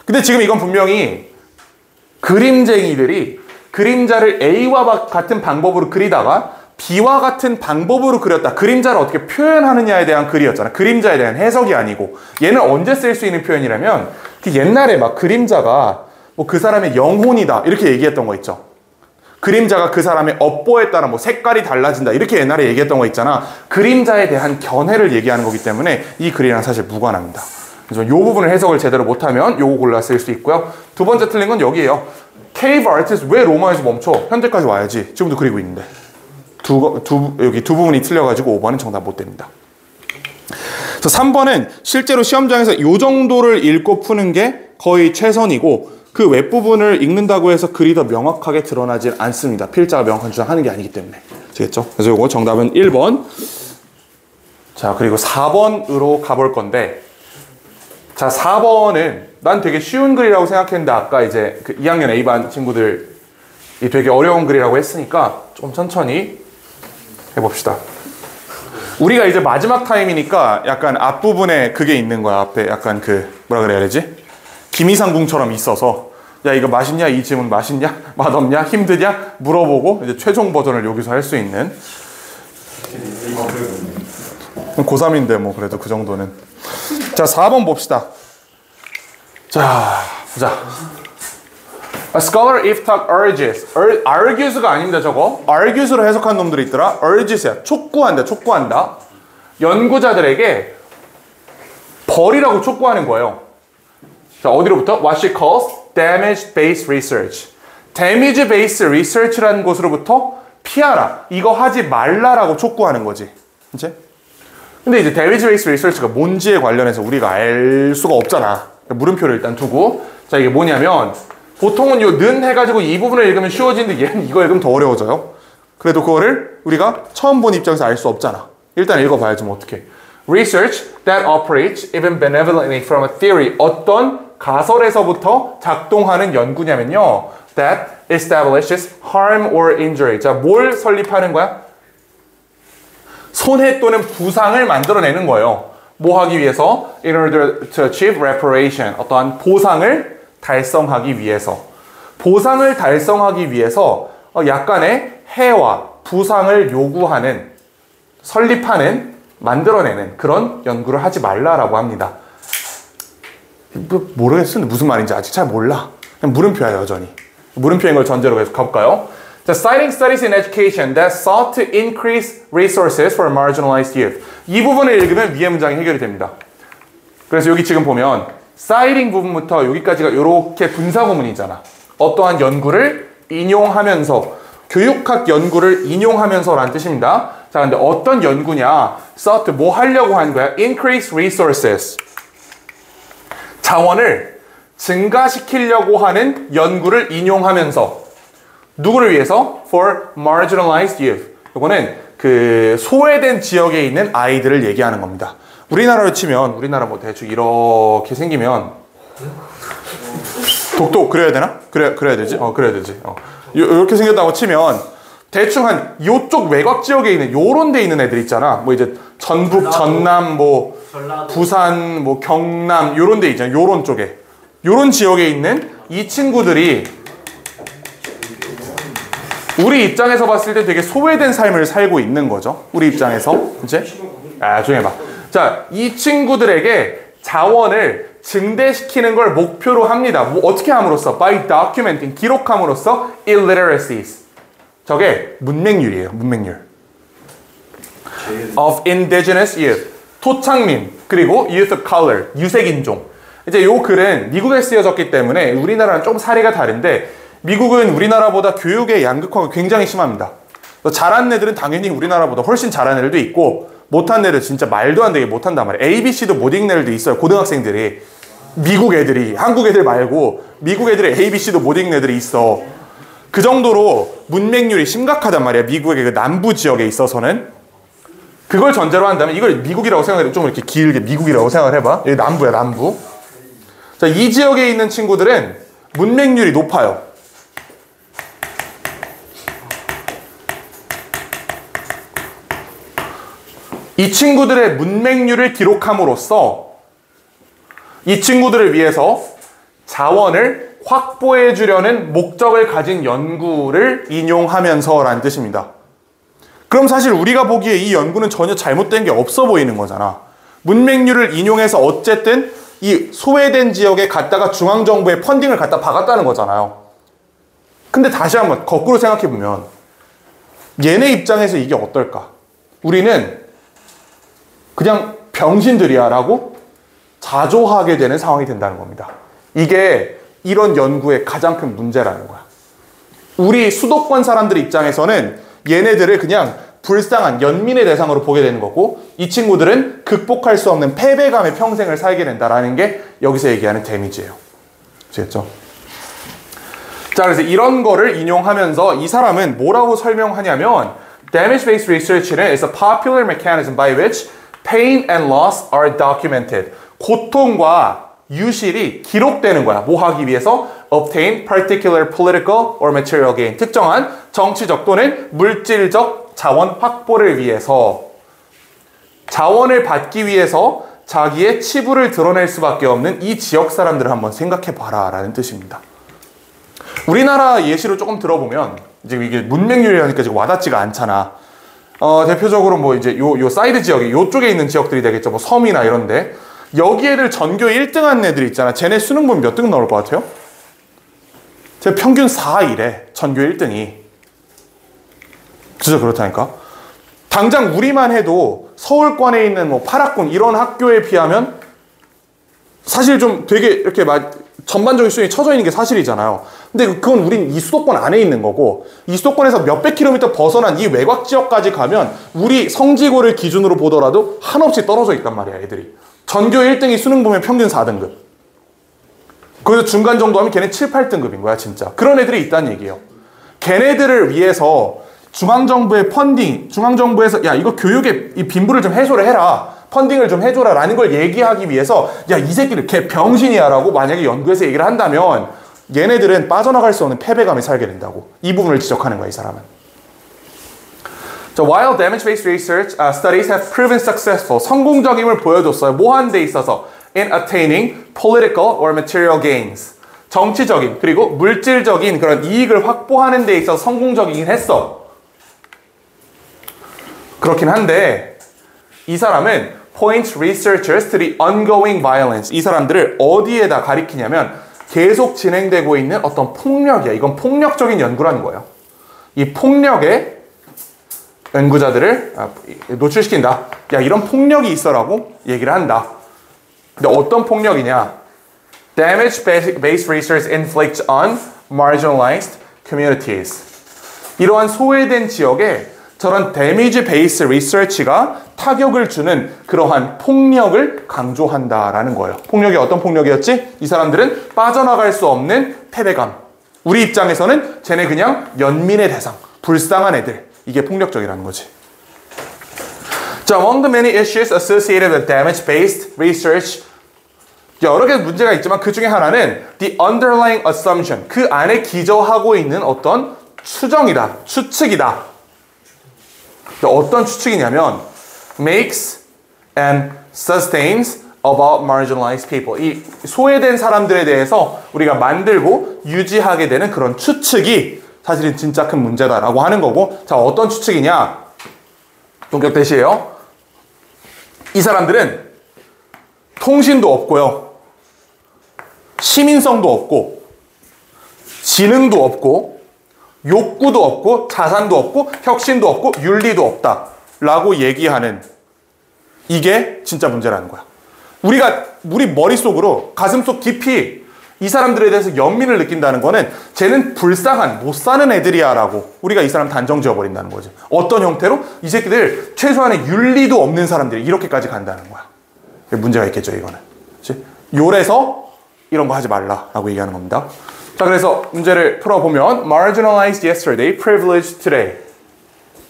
근데 지금 이건 분명히 그림쟁이들이 그림자를 A와 같은 방법으로 그리다가 B와 같은 방법으로 그렸다. 그림자를 어떻게 표현하느냐에 대한 글이었잖아. 그림자에 대한 해석이 아니고. 얘는 언제 쓸 수 있는 표현이라면 옛날에 막 그림자가 뭐 그 사람의 영혼이다 이렇게 얘기했던 거 있죠. 그림자가 그 사람의 업보에 따라 뭐 색깔이 달라진다 이렇게 옛날에 얘기했던 거 있잖아. 그림자에 대한 견해를 얘기하는 거기 때문에 이 글이랑 사실 무관합니다. 그래서 이 부분을 해석을 제대로 못하면 요거 골라 쓸 수 있고요. 두 번째 틀린 건 여기에요. Cave artist 왜 로마에서 멈춰? 현재까지 와야지. 지금도 그리고 있는데. 여기 두 부분이 틀려가지고 5번은 정답 못 됩니다. 그래서 3번은 실제로 시험장에서 이 정도를 읽고 푸는 게 거의 최선이고 그 웹부분을 읽는다고 해서 글이 더 명확하게 드러나질 않습니다. 필자가 명확한 주장하는 게 아니기 때문에. 아시겠죠? 그래서 이거 정답은 1번. 자, 그리고 4번으로 가볼 건데 자, 4번은 난 되게 쉬운 글이라고 생각했는데 아까 이제 그 2학년 A반 친구들이 되게 어려운 글이라고 했으니까 좀 천천히 해봅시다. 우리가 이제 마지막 타임이니까 약간 앞부분에 그게 있는 거야. 앞에 약간 그 뭐라 그래야 되지? 김이상궁처럼 있어서 야 이거 맛있냐? 이 질문 맛있냐? 맛없냐? 힘드냐? 물어보고 이제 최종 버전을 여기서 할 수 있는 고3인데 뭐 그래도 그 정도는. 자, 4번 봅시다. 자, 보자. A scholar iftak urges. argues가 아닙니다, 저거. argues로 해석한 놈들이 있더라. urges야. 촉구한다, 촉구한다. 연구자들에게 벌이라고 촉구하는 거예요. 자, 어디로부터? What she calls damage-based research. damage-based research라는 곳으로부터 피하라. 이거 하지 말라라고 촉구하는 거지. 이제? 근데 이제 damage-based research가 뭔지에 관련해서 우리가 알 수가 없잖아. 물음표를 일단 두고. 자, 이게 뭐냐면 보통은 요 는 해가지고 이 부분을 읽으면 쉬워지는데 얘는 이거 읽으면 더 어려워져요. 그래도 그거를 우리가 처음 본 입장에서 알 수 없잖아. 일단 읽어봐야지 뭐 어떻게. Research that operates even benevolently from a theory. 어떤 가설에서부터 작동하는 연구냐면요. That establishes harm or injury. 자, 뭘 설립하는 거야? 손해 또는 부상을 만들어내는 거예요. 뭐 하기 위해서? In order to achieve reparation. 어떠한 보상을 달성하기 위해서. 보상을 달성하기 위해서 약간의 해와 부상을 요구하는, 설립하는, 만들어내는 그런 연구를 하지 말라라고 합니다. 모르겠어. 무슨 말인지 아직 잘 몰라. 그냥 물음표야, 여전히. 물음표인 걸 전제로 해서 가볼까요? 자, citing studies in education that sought to increase resources for marginalized youth. 이 부분을 읽으면 위의 문장이 해결이 됩니다. 그래서 여기 지금 보면 citing 부분부터 여기까지가 이렇게 분사구문이잖아. 어떠한 연구를 인용하면서, 교육학 연구를 인용하면서라는 뜻입니다. 자, 근데 어떤 연구냐? sought 뭐 하려고 한 거야? increase resources. 자원을 증가시키려고 하는 연구를 인용하면서 누구를 위해서? for marginalized youth. 이거는 그 소외된 지역에 있는 아이들을 얘기하는 겁니다. 우리나라로 치면 우리나라 뭐 대충 이렇게 생기면 독도 그려야 되나? 그래야 되지? 그래야 되지. 이렇게 생겼다고 치면 대충 한 요쪽 외곽 지역에 있는 요런 데 있는 애들 있잖아. 뭐 이제 전북, 전남, 뭐 부산, 뭐 경남 요런 데 있잖아. 요런 쪽에. 요런 지역에 있는 이 친구들이 우리 입장에서 봤을 때 되게 소외된 삶을 살고 있는 거죠. 우리 입장에서. 이제 조용히 해봐. 자, 이 친구들에게 자원을 증대시키는 걸 목표로 합니다. 뭐 어떻게 함으로써? By documenting, 기록함으로써 illiteracies. 저게 문맹률이에요. 문맹률. Of indigenous youth. 토착민, 그리고 youth of color, 유색인종. 이제 요 글은 미국에 쓰여졌기 때문에 우리나라는 좀 사례가 다른데 미국은 우리나라보다 교육의 양극화가 굉장히 심합니다. 잘하는 애들은 당연히 우리나라보다 훨씬 잘하는 애들도 있고 못한 애들 진짜 말도 안 되게 못한단 말이에요. ABC도 못 읽는 애들도 있어요. 고등학생들이. 미국 애들이. 한국 애들 말고 미국 애들이 ABC도 못 읽는 애들이 있어. 그 정도로 문맹률이 심각하단 말이야. 미국의 그 남부 지역에 있어서는. 그걸 전제로 한다면 이걸 미국이라고 생각해. 좀 이렇게 길게 미국이라고 생각을 해봐. 여기 남부야, 남부. 자, 이 지역에 있는 친구들은 문맹률이 높아요. 이 친구들의 문맹률을 기록함으로써 이 친구들을 위해서 자원을 확보해 주려는 목적을 가진 연구를 인용하면서라는 뜻입니다. 그럼 사실 우리가 보기에 이 연구는 전혀 잘못된 게 없어 보이는 거잖아. 문맹률을 인용해서 어쨌든 이 소외된 지역에 갖다가 중앙정부의 펀딩을 갖다 박았다는 거잖아요. 근데 다시 한번 거꾸로 생각해 보면 얘네 입장에서 이게 어떨까? 우리는 그냥 병신들이야 라고 자조하게 되는 상황이 된다는 겁니다. 이게 이런 연구의 가장 큰 문제라는 거야. 우리 수도권 사람들 입장에서는 얘네들을 그냥 불쌍한 연민의 대상으로 보게 되는 거고 이 친구들은 극복할 수 없는 패배감의 평생을 살게 된다라는 게 여기서 얘기하는 데미지예요. 아시겠죠? 자, 그래서 이런 거를 인용하면서 이 사람은 뭐라고 설명하냐면 damage-based research는 is a popular mechanism by which pain and loss are documented. 고통과 유실이 기록되는 거야. 뭐 하기 위해서? Obtain particular political or material gain. 특정한 정치적 또는 물질적 자원 확보를 위해서 자원을 받기 위해서 자기의 치부를 드러낼 수밖에 없는 이 지역 사람들을 한번 생각해 봐라 라는 뜻입니다. 우리나라 예시로 조금 들어보면 이제 이게 문맹률이라니까 지금 와닿지가 않잖아. 대표적으로 뭐 이제 요 사이드 지역이 요쪽에 있는 지역들이 되겠죠. 뭐 섬이나 이런데 여기 애들 전교 1등 한 애들 있잖아. 쟤네 수능 보면 몇 등 나올 것 같아요? 제 평균 4이래. 전교 1등이. 진짜 그렇다니까. 당장 우리만 해도 서울권에 있는 뭐 파락군 이런 학교에 비하면 사실 좀 되게 이렇게 막 전반적인 수준이 처져 있는 게 사실이잖아요. 근데 그건 우린 이 수도권 안에 있는 거고 이 수도권에서 몇백 킬로미터 벗어난 이 외곽 지역까지 가면 우리 성지고를 기준으로 보더라도 한없이 떨어져 있단 말이야, 애들이. 전교 1등이 수능 보면 평균 4등급. 거기서 중간 정도 하면 걔네 7, 8등급인 거야, 진짜. 그런 애들이 있다는 얘기예요. 걔네들을 위해서 중앙정부의 펀딩, 중앙정부에서 야, 이거 교육의 이 빈부를 좀 해소를 해라. 펀딩을 좀 해줘라 라는 걸 얘기하기 위해서 야, 이 새끼를 걔 병신이야 라고 만약에 연구에서 얘기를 한다면 얘네들은 빠져나갈 수 없는 패배감이 살게 된다고. 이 부분을 지적하는 거야, 이 사람은. So, while damage-based research studies have proven successful, 성공적임을 보여줬어요. 뭐 하는 데 있어서? In attaining political or material gains. 정치적인 그리고 물질적인 그런 이익을 확보하는 데 있어서 성공적이긴 했어. 그렇긴 한데 이 사람은 points researchers to the ongoing violence. 이 사람들을 어디에다 가리키냐면 계속 진행되고 있는 어떤 폭력이야. 이건 폭력적인 연구라는 거예요. 이 폭력에 연구자들을 노출시킨다. 야, 이런 폭력이 있어라고 얘기를 한다. 근데 어떤 폭력이냐? Damage-based research inflicts on marginalized communities. 이러한 소외된 지역에 저런 데미지 베이스 리서치가 타격을 주는 그러한 폭력을 강조한다라는 거예요. 폭력이 어떤 폭력이었지? 이 사람들은 빠져나갈 수 없는 패배감. 우리 입장에서는 쟤네 그냥 연민의 대상, 불쌍한 애들. 이게 폭력적이라는 거지. 자, among the many issues associated with damage-based research, 여러 개 문제가 있지만 그 중에 하나는 the underlying assumption, 그 안에 기저하고 있는 어떤 추정이다, 추측이다. 어떤 추측이냐면 makes and sustains about marginalized people. 이 소외된 사람들에 대해서 우리가 만들고 유지하게 되는 그런 추측이 사실은 진짜 큰 문제다라고 하는 거고, 자, 어떤 추측이냐? 동격 대시예요. 이 사람들은 통신도 없고요, 시민성도 없고, 지능도 없고, 욕구도 없고, 자산도 없고, 혁신도 없고, 윤리도 없다라고 얘기하는, 이게 진짜 문제라는 거야. 우리 머릿속으로 가슴속 깊이 이 사람들에 대해서 연민을 느낀다는 거는 쟤는 불쌍한 못 사는 애들이야 라고 우리가 이 사람 단정 지어버린다는 거지. 어떤 형태로? 이 새끼들 최소한의 윤리도 없는 사람들이 이렇게까지 간다는 거야. 문제가 있겠죠, 이거는. 그치? 요래서 이런 거 하지 말라라고 얘기하는 겁니다. 자, 그래서 문제를 풀어보면 marginalized yesterday, privileged today.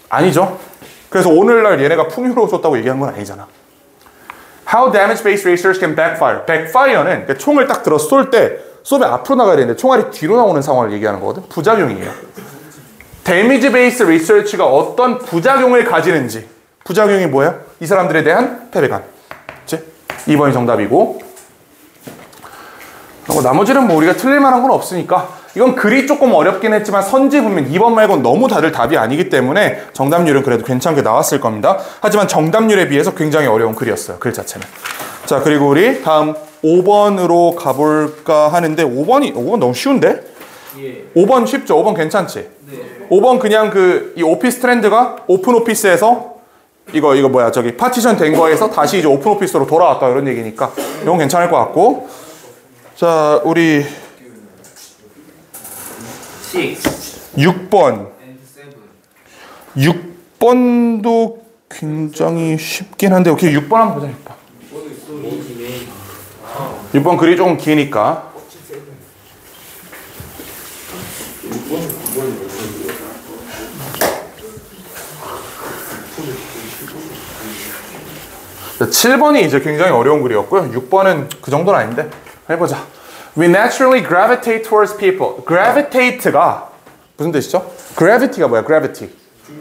아니죠. 그래서 오늘날 얘네가 풍요로워졌다고 얘기하는 건 아니잖아. How damage-based research can backfire. backfire는 그러니까 총을 딱 들어 쏠 때 쏘면 앞으로 나가야 되는데 총알이 뒤로 나오는 상황을 얘기하는 거거든. 부작용이에요. damage-based research가 어떤 부작용을 가지는지. 부작용이 뭐예요? 이 사람들에 대한 패배감. 그치? 2번이 정답이고, 나머지는 뭐 우리가 틀릴 만한 건 없으니까, 이건 글이 조금 어렵긴 했지만 선지분명 2번 말고는 너무 다들 답이 아니기 때문에 정답률은 그래도 괜찮게 나왔을 겁니다. 하지만 정답률에 비해서 굉장히 어려운 글이었어요, 글 자체는. 자, 그리고 우리 다음 5번으로 가볼까 하는데, 5번 너무 쉬운데? 예. 5번 쉽죠? 5번 괜찮지? 네. 5번 그냥 이 오피스 트렌드가 오픈 오피스에서 이거 뭐야, 저기 파티션 된 거에서 다시 이제 오픈 오피스로 돌아왔다 이런 얘기니까 이건 괜찮을 것 같고. 자, 우리 6번. 6번도 굉장히 쉽긴 한데, 오케이, 6번 한번 보자, 6번. 6번 글이 조금 기니까. 자, 7번이 이제 굉장히 어려운 글이었고요. 6번은 그 정도는 아닌데. 해보자. We naturally gravitate towards people. gravitate가 무슨 뜻이죠? gravity가 뭐야? gravity.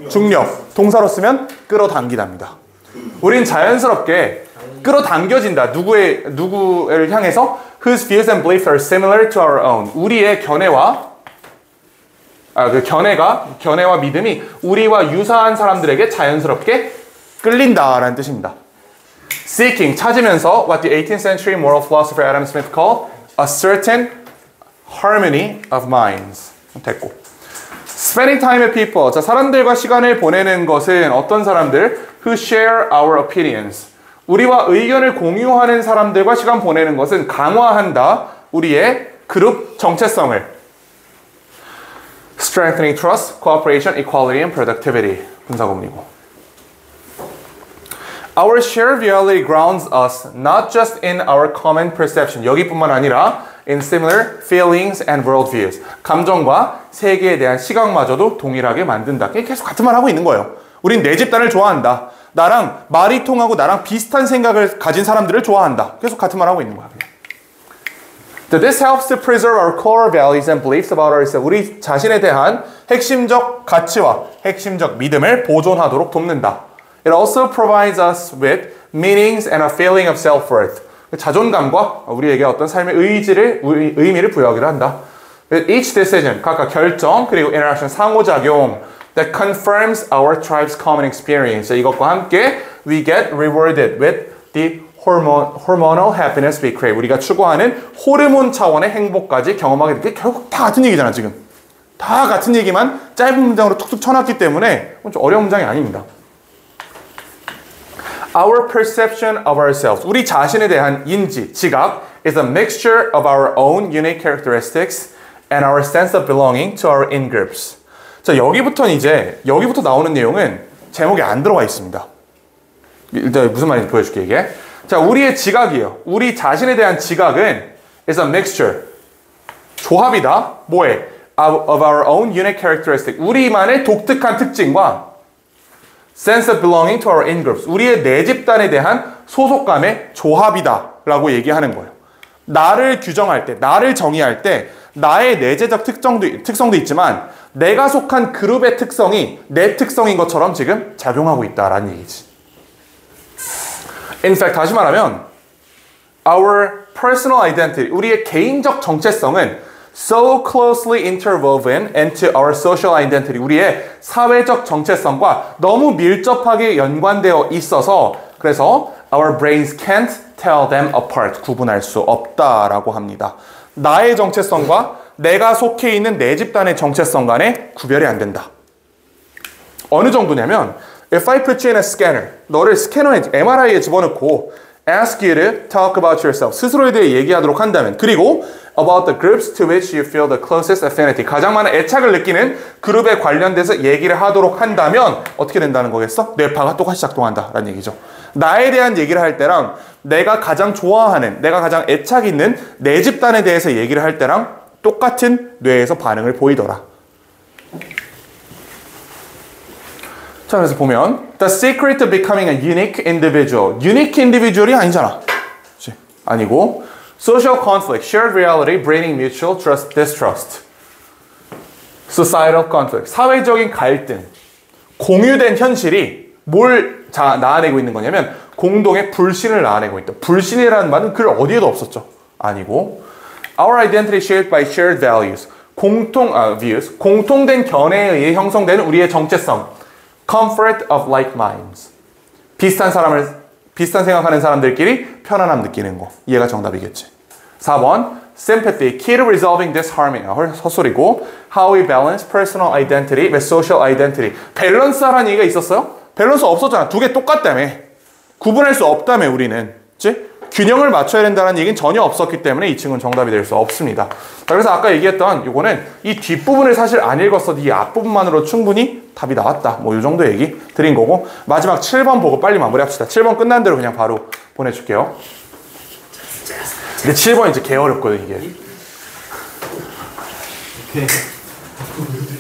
중력. 동사로 쓰면 끌어당기답니다. 우린 자연스럽게 끌어당겨진다. 누구를 향해서 whose views and beliefs are similar to our own. 우리의 견해와 견해와 믿음이 우리와 유사한 사람들에게 자연스럽게 끌린다라는 뜻입니다. Seeking, 찾으면서 what the 18th century moral philosopher Adam Smith called a certain harmony of minds. 됐고. Spending time with people. 자, 사람들과 시간을 보내는 것은 어떤 사람들? Who share our opinions. 우리와 의견을 공유하는 사람들과 시간 보내는 것은 강화한다. 우리의 그룹 정체성을. Strengthening trust, cooperation, equality, and productivity. 분사구문이고. Our shared reality grounds us not just in our common perception. 여기뿐만 아니라 in similar feelings and worldviews. 감정과 세계에 대한 시각마저도 동일하게 만든다. 계속 같은 말 하고 있는 거예요. 우린 내 집단을 좋아한다. 나랑 말이 통하고 나랑 비슷한 생각을 가진 사람들을 좋아한다. 계속 같은 말 하고 있는 거야. This helps to preserve our core values and beliefs about ourselves. 우리 자신에 대한 핵심적 가치와 핵심적 믿음을 보존하도록 돕는다. It also provides us with meanings and a feeling of self-worth. 자존감과 우리에게 어떤 삶의 의미를 부여하기도 한다. With each decision, 각각 결정, 그리고 interaction, 상호작용 that confirms our tribe's common experience. 이것과 함께 we get rewarded with the hormonal happiness we crave. 우리가 추구하는 호르몬 차원의 행복까지 경험하게 돼. 결국 다 같은 얘기잖아, 지금. 다 같은 얘기만 짧은 문장으로 툭툭 쳐놨기 때문에 좀 어려운 문장이 아닙니다. Our perception of ourselves. 우리 자신에 대한 인지, 지각 is a mixture of our own unique characteristics and our sense of belonging to our in-groups. 자, 여기부터 나오는 내용은 제목에 안 들어와 있습니다. 일단 무슨 말인지 보여줄게, 이게. 자, 우리의 지각이에요. 우리 자신에 대한 지각은 is a mixture. 조합이다. 뭐에? Of our own unique characteristic. 우리만의 독특한 특징과 sense of belonging to our in-groups. 우리의 내 집단에 대한 소속감의 조합이다 라고 얘기하는 거예요. 나를 규정할 때, 나를 정의할 때 나의 내재적 특성도 있지만 내가 속한 그룹의 특성이 내 특성인 것처럼 지금 작용하고 있다라는 얘기지. In fact, 다시 말하면 our personal identity, 우리의 개인적 정체성은 so closely interwoven into our social identity, 우리의 사회적 정체성과 너무 밀접하게 연관되어 있어서 그래서 our brains can't tell them apart, 구분할 수 없다라고 합니다. 나의 정체성과 내가 속해 있는 내 집단의 정체성 간에 구별이 안 된다. 어느 정도냐면 if I put you in a scanner, 너를 스캐너에 MRI에 집어넣고 ask you to talk about yourself, 스스로에 대해 얘기하도록 한다면, 그리고 about the groups to which you feel the closest affinity, 가장 많은 애착을 느끼는 그룹에 관련돼서 얘기를 하도록 한다면 어떻게 된다는 거겠어? 뇌파가 똑같이 작동한다라는 얘기죠. 나에 대한 얘기를 할 때랑 내가 가장 좋아하는, 내가 가장 애착 있는 내 집단에 대해서 얘기를 할 때랑 똑같은 뇌에서 반응을 보이더라. 자, 그래서 보면 The secret to becoming a unique individual. unique individual이 아니잖아. 그치? 아니고 Social conflict, shared reality, breeding mutual trust, distrust. Societal conflict, 사회적인 갈등, 공유된 현실이 뭘 나타내고 있는 거냐면 공동의 불신을 나타내고 있다. 불신이라는 말은 글 어디에도 없었죠. 아니고 Our identity shaped by shared values, views, 공통된 견해에 의해 형성되는 우리의 정체성. Comfort of like minds, 비슷한 생각하는 사람들끼리 편안함 느끼는 거. 얘가 정답이겠지. 4번 sympathy, key to resolving disharmony. 헛소리고 how we balance personal identity with social identity. 밸런스하라는 얘기가 있었어요? 밸런스 없었잖아. 두 개 똑같다며. 구분할 수 없다며 우리는. 그치? 균형을 맞춰야 된다는 얘기는 전혀 없었기 때문에 이 친구는 정답이 될 수 없습니다. 그래서 아까 얘기했던 이거는 이 뒷부분을 사실 안 읽었어도 이 앞부분만으로 충분히 답이 나왔다. 뭐 이 정도 얘기 드린 거고, 마지막 7번 보고 빨리 마무리합시다. 7번 끝난 대로 그냥 바로 보내줄게요. 근데 7번 이제 개 어렵거든 이게.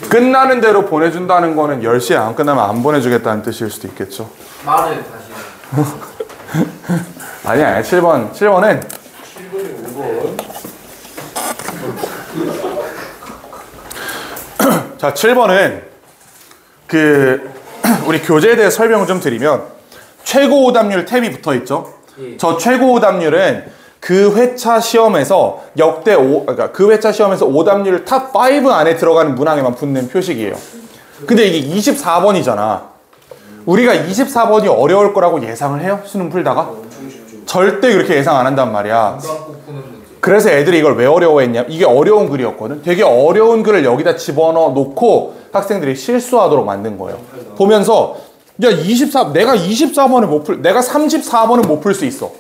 끝나는 대로 보내준다는 거는 10시에 안 끝나면 안 보내주겠다는 뜻일 수도 있겠죠. 말을 다시 아니야. 7번은 7번이 5번. 자, 7번은 우리 교재에 대해 설명을 좀 드리면 최고 오답률 탭이 붙어 있죠. 예. 저 최고 오답률은 그 회차 시험에서 그러니까 그 회차 시험에서 오답률 탑 5 안에 들어가는 문항에만 붙는 표식이에요. 근데 이게 24번이잖아. 우리가 24번이 어려울 거라고 예상을 해요? 수능 풀다가? 절대 그렇게 예상 안 한단 말이야. 그래서 애들이 이걸 왜 어려워했냐? 이게 어려운 글이었거든. 되게 어려운 글을 여기다 집어넣어 놓고 학생들이 실수하도록 만든 거예요. 보면서 야, 내가 24번을 못 풀, 내가 34번은 못 풀 수 있어.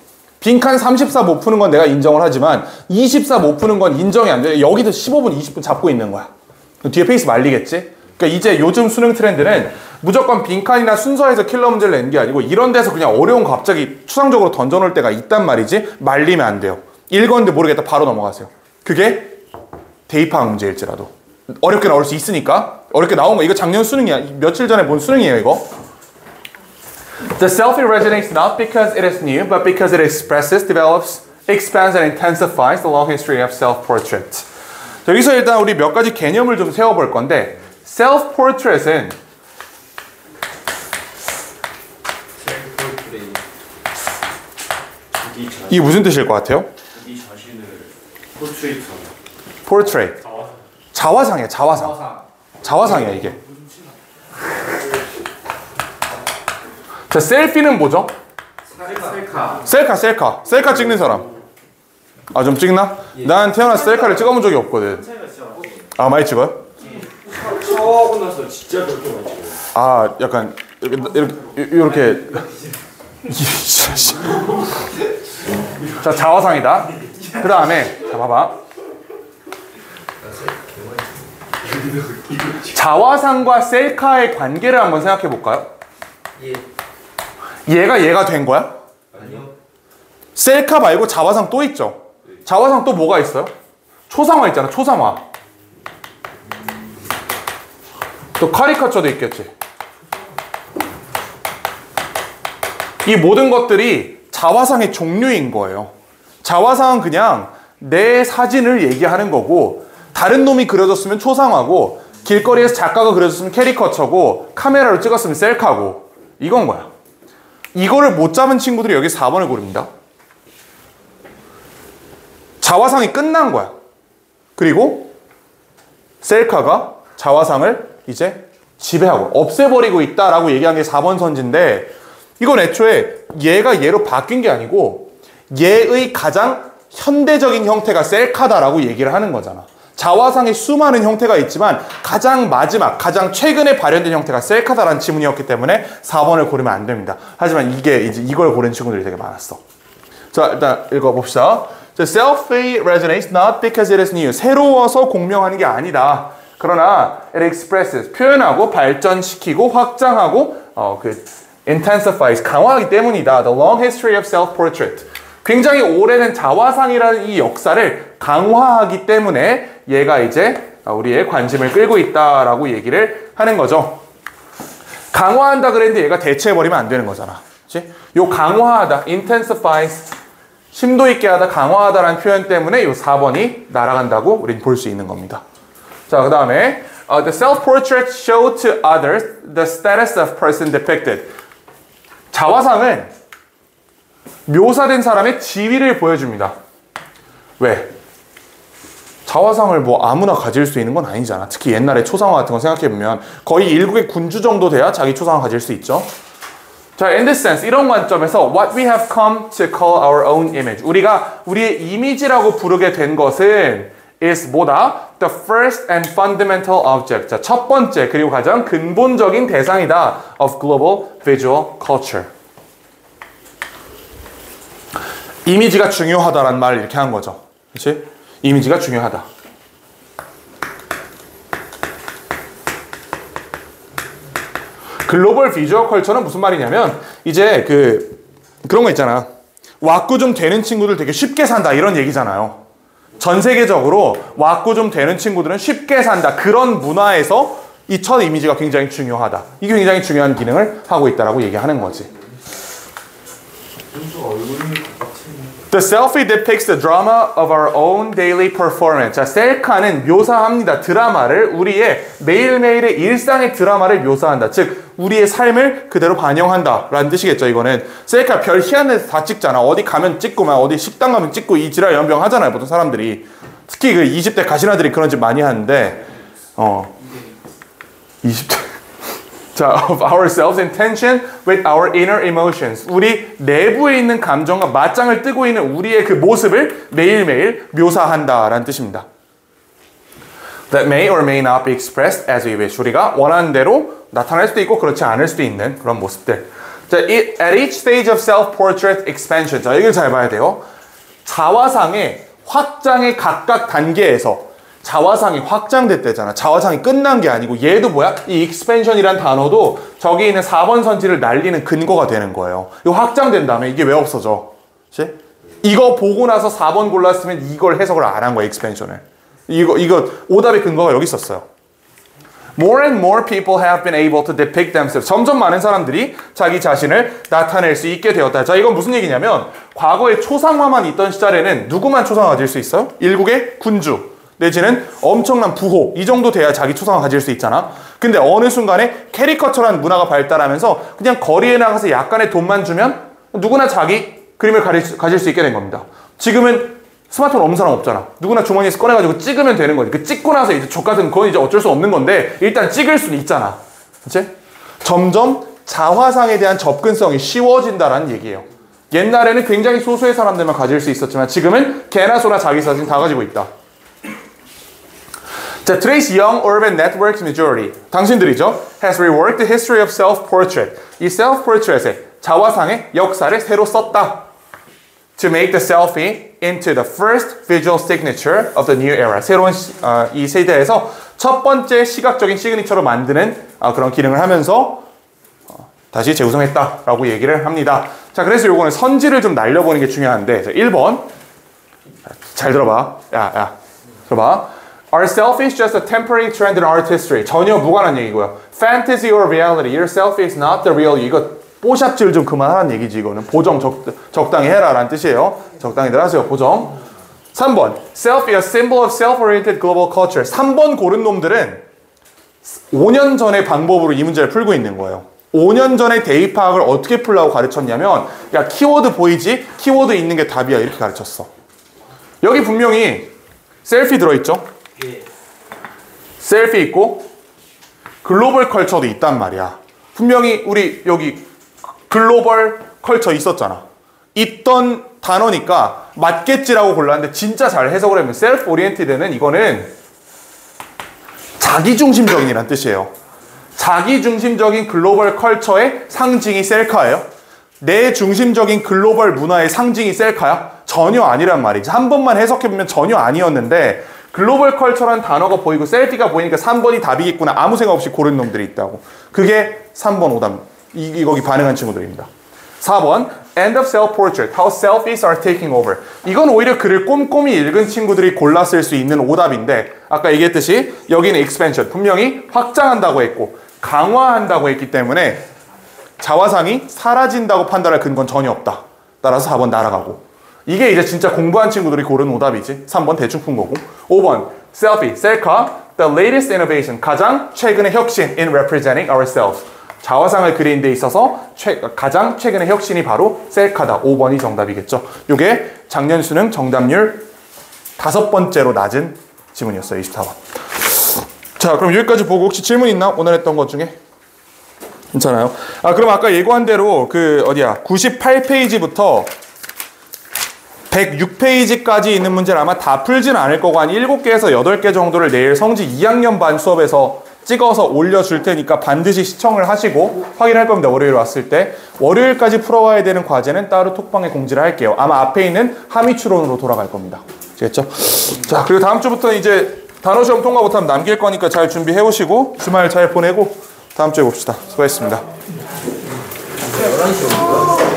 빈칸 34 못 푸는 건 내가 인정을 하지만 24 못 푸는 건 인정이 안 돼. 여기서 15분, 20분 잡고 있는 거야. 뒤에 페이스 말리겠지? 그러니까 이제 요즘 수능 트렌드는 무조건 빈칸이나 순서에서 킬러 문제를 낸 게 아니고 이런 데서 그냥 어려운 거 갑자기 추상적으로 던져놓을 때가 있단 말이지. 말리면 안 돼요. 읽었는데 모르겠다 바로 넘어가세요. 그게 대입학 문제일지라도 어렵게 나올 수 있으니까. 어렵게 나온 거 이거 작년 수능이야. 며칠 전에 본 수능이에요 이거. The selfie resonates not because it is new, but because it expresses, develops, expands, and intensifies the long history of self-portrait. 여기서 일단 우리 몇 가지 개념을 좀 세워볼 건데, self-portrait은 이게 무슨 뜻일 것 같아요? 네 자신을 포트레이트하는. portrait. 자화상이야, 자화상. 자화상이야 이게. 자, 셀피는 뭐죠? 셀카 찍는 사람. 아, 좀 찍나? 예. 난 태어나서 셀카를 찍어본 적이 없거든. 아, 많이 찍어요? 샤워하고 나서 진짜 그렇게 많이 찍어요. 아, 약간 이렇게. 자, 자화상이다. 그 다음에 자, 봐봐. 자화상과 셀카의 관계를 한번 생각해 볼까요? 예. 얘가 된 거야? 아니요. 셀카 말고 자화상 또 있죠? 자화상 또 뭐가 있어요? 초상화 있잖아, 초상화. 또 카리카처도 있겠지. 이 모든 것들이 자화상의 종류인 거예요. 자화상은 그냥 내 사진을 얘기하는 거고, 다른 놈이 그려줬으면 초상화고, 길거리에서 작가가 그려줬으면 캐리커처고, 카메라로 찍었으면 셀카고, 이건 거야. 이거를 못 잡은 친구들이 여기 4번을 고릅니다. 자화상이 끝난 거야. 그리고 셀카가 자화상을 이제 지배하고 없애버리고 있다라고 얘기한 게 4번 선지인데, 이건 애초에 얘가 얘로 바뀐 게 아니고 얘의 가장 현대적인 형태가 셀카다라고 얘기를 하는 거잖아. 자화상의 수많은 형태가 있지만 가장 마지막, 가장 최근에 발현된 형태가 셀카다라는 지문이었기 때문에 4번을 고르면 안 됩니다. 하지만 이게 이제 이걸 고른 친구들이 되게 많았어. 자, 일단 읽어봅시다. The selfie resonates not because it is new. 새로워서 공명하는 게 아니다. 그러나 it expresses, 표현하고 발전시키고 확장하고 intensifies, 강화하기 때문이다. The long history of self-portrait. 굉장히 오래된 자화상이라는 이 역사를 강화하기 때문에 얘가 이제 우리의 관심을 끌고 있다라고 얘기를 하는 거죠. 강화한다 그랬는데 얘가 대체해버리면 안 되는 거잖아. 그치? 요 강화하다, intensifies, 심도 있게 하다, 강화하다라는 표현 때문에 요 4번이 날아간다고 우리는 볼 수 있는 겁니다. 자, 그 다음에 the self-portrait show to others the status of person depicted. 자화상은 묘사된 사람의 지위를 보여줍니다. 왜? 자화상을 뭐 아무나 가질 수 있는 건 아니잖아. 특히 옛날에 초상화 같은 거 생각해보면 거의 일국의 군주 정도 돼야 자기 초상화 가질 수 있죠. 자, in this sense, 이런 관점에서 what we have come to call our own image. 우리가 우리의 이미지라고 부르게 된 것은 is 뭐다? The first and fundamental object. 자, 첫 번째 그리고 가장 근본적인 대상이다. of global visual culture. 이미지가 중요하다라는 말을 이렇게 한 거죠. 그렇지? 이미지가 중요하다. 글로벌 비주얼 컬처는 무슨 말이냐면 이제 그런 거 있잖아. 왁구 좀 되는 친구들 되게 쉽게 산다 이런 얘기잖아요. 전 세계적으로 왁구 좀 되는 친구들은 쉽게 산다. 그런 문화에서 이 첫 이미지가 굉장히 중요하다. 이게 굉장히 중요한 기능을 하고 있다라고 얘기하는 거지. The selfie depicts the drama of our own daily performance. 자, 셀카는 묘사합니다. 드라마를, 우리의 매일매일의 일상의 드라마를 묘사한다. 즉, 우리의 삶을 그대로 반영한다 라는 뜻이겠죠. 이거는 셀카 별 희한한 데서 다 찍잖아. 어디 가면 찍고 막 어디 식당 가면 찍고 이 지랄 연병 하잖아요. 보통 사람들이. 특히 그 20대 가시나들이 그런 짓 많이 하는데 20대 자, of ourselves in tension with our inner emotions. 우리 내부에 있는 감정과 맞짱을 뜨고 있는 우리의 그 모습을 매일매일 묘사한다라는 뜻입니다. That may or may not be expressed as we wish. 우리가 원하는 대로 나타날 수도 있고 그렇지 않을 수도 있는 그런 모습들. 자, at each stage of self-portrait expansion. 자, 이걸 잘 봐야 돼요. 자화상의 확장의 각각 단계에서 자화상이 확장됐대잖아. 자화상이 끝난 게 아니고 얘도 뭐야? 이 expansion이란 단어도 저기 있는 4번 선지를 날리는 근거가 되는 거예요. 이거 확장된 다음에 이게 왜 없어져? 그치? 이거 보고 나서 4번 골랐으면 이걸 해석을 안 한 거야, expansion을. 이거 오답의 근거가 여기 있었어요. More and more people have been able to depict themselves. 점점 많은 사람들이 자기 자신을 나타낼 수 있게 되었다. 자, 이건 무슨 얘기냐면 과거에 초상화만 있던 시절에는 누구만 초상화 가질 수 있어요? 일국의 군주 내지는 엄청난 부호 이 정도 돼야 자기 초상화 가질 수 있잖아. 근데 어느 순간에 캐리커처라는 문화가 발달하면서 그냥 거리에 나가서 약간의 돈만 주면 누구나 자기 그림을 가질 수 있게 된 겁니다. 지금은 스마트폰 없는 사람 없잖아. 누구나 주머니에서 꺼내가지고 찍으면 되는 거지. 그 찍고 나서 이제 족같은 그건 이제 어쩔 수 없는 건데 일단 찍을 수는 있잖아. 그치? 점점 자화상에 대한 접근성이 쉬워진다라는 얘기예요. 옛날에는 굉장히 소수의 사람들만 가질 수 있었지만 지금은 개나 소나 자기 사진 다 가지고 있다. 자, Today's young urban networks majority, 당신들이죠, has reworked the history of self-portrait. 이 self-portrait의 자화상의 역사를 새로 썼다. To make the selfie into the first visual signature of the new era. 새로운 이 세대에서 첫 번째 시각적인 시그니처로 만드는 그런 기능을 하면서 다시 재구성했다라고 얘기를 합니다. 자, 그래서 요거는 선지를 좀 날려보는 게 중요한데, 자, 1번. 잘 들어봐. 야. 들어봐. Are selfies just a temporary trend in art history? 전혀 무관한 얘기고요. Fantasy or reality? Your selfie is not the real you. 이거 뽀샵질 좀 그만하라는 얘기지, 이거는. 보정 적당히 해라 라는 뜻이에요. 적당히들 하세요, 보정. 3번. Selfie, a symbol of self-oriented global culture. 3번 고른 놈들은 5년 전의 방법으로 이 문제를 풀고 있는 거예요. 5년 전에 대입 파악을 어떻게 풀라고 가르쳤냐면, 야, 키워드 보이지? 키워드 있는 게 답이야. 이렇게 가르쳤어. 여기 분명히 셀피 들어있죠? 예. 셀피 있고 글로벌 컬처도 있단 말이야. 분명히 우리 여기 글로벌 컬처 있었잖아. 있던 단어니까 맞겠지라고 골랐는데 진짜 잘 해석을 하면 셀프 오리엔티드는 이거는 자기중심적인이란 뜻이에요. 자기중심적인 글로벌 컬처의 상징이 셀카예요. 내 중심적인 글로벌 문화의 상징이 셀카야? 전혀 아니란 말이지. 한 번만 해석해보면 전혀 아니었는데 글로벌 컬처란 단어가 보이고 셀피가 보이니까 3번이 답이겠구나. 아무 생각 없이 고른 놈들이 있다고. 그게 3번 오답. 거기 반응한 친구들입니다. 4번 End of self-portrait. How selfies are taking over. 이건 오히려 글을 꼼꼼히 읽은 친구들이 골라 쓸 수 있는 오답인데 아까 얘기했듯이 여기는 expansion. 분명히 확장한다고 했고 강화한다고 했기 때문에 자화상이 사라진다고 판단할 근거는 전혀 없다. 따라서 4번 날아가고. 이게 이제 진짜 공부한 친구들이 고른 오답이지. 3번 대충 푼 거고. 5번 셀피, 셀카. The latest innovation. 가장 최근의 혁신 in representing ourselves. 자화상을 그리는 데 있어서 가장 최근의 혁신이 바로 셀카다. 5번이 정답이겠죠. 이게 작년 수능 정답률 5번째로 낮은 지문이었어요. 24번. 자, 그럼 여기까지 보고 혹시 질문 있나? 오늘 했던 것 중에? 괜찮아요? 그럼 아까 예고한 대로 98페이지부터 106페이지까지 있는 문제를 아마 다 풀지는 않을 거고 한 7개에서 8개 정도를 내일 성지 2학년 반 수업에서 찍어서 올려줄 테니까 반드시 시청을 하시고 확인할 겁니다. 월요일 왔을 때. 월요일까지 풀어와야 되는 과제는 따로 톡방에 공지를 할게요. 아마 앞에 있는 함의추론으로 돌아갈 겁니다. 아시겠죠? 자, 그리고 다음 주부터는 이제 단어 시험 통과 못하면 남길 거니까 잘 준비해 오시고 주말 잘 보내고 다음 주에 봅시다. 수고했습니다. 11시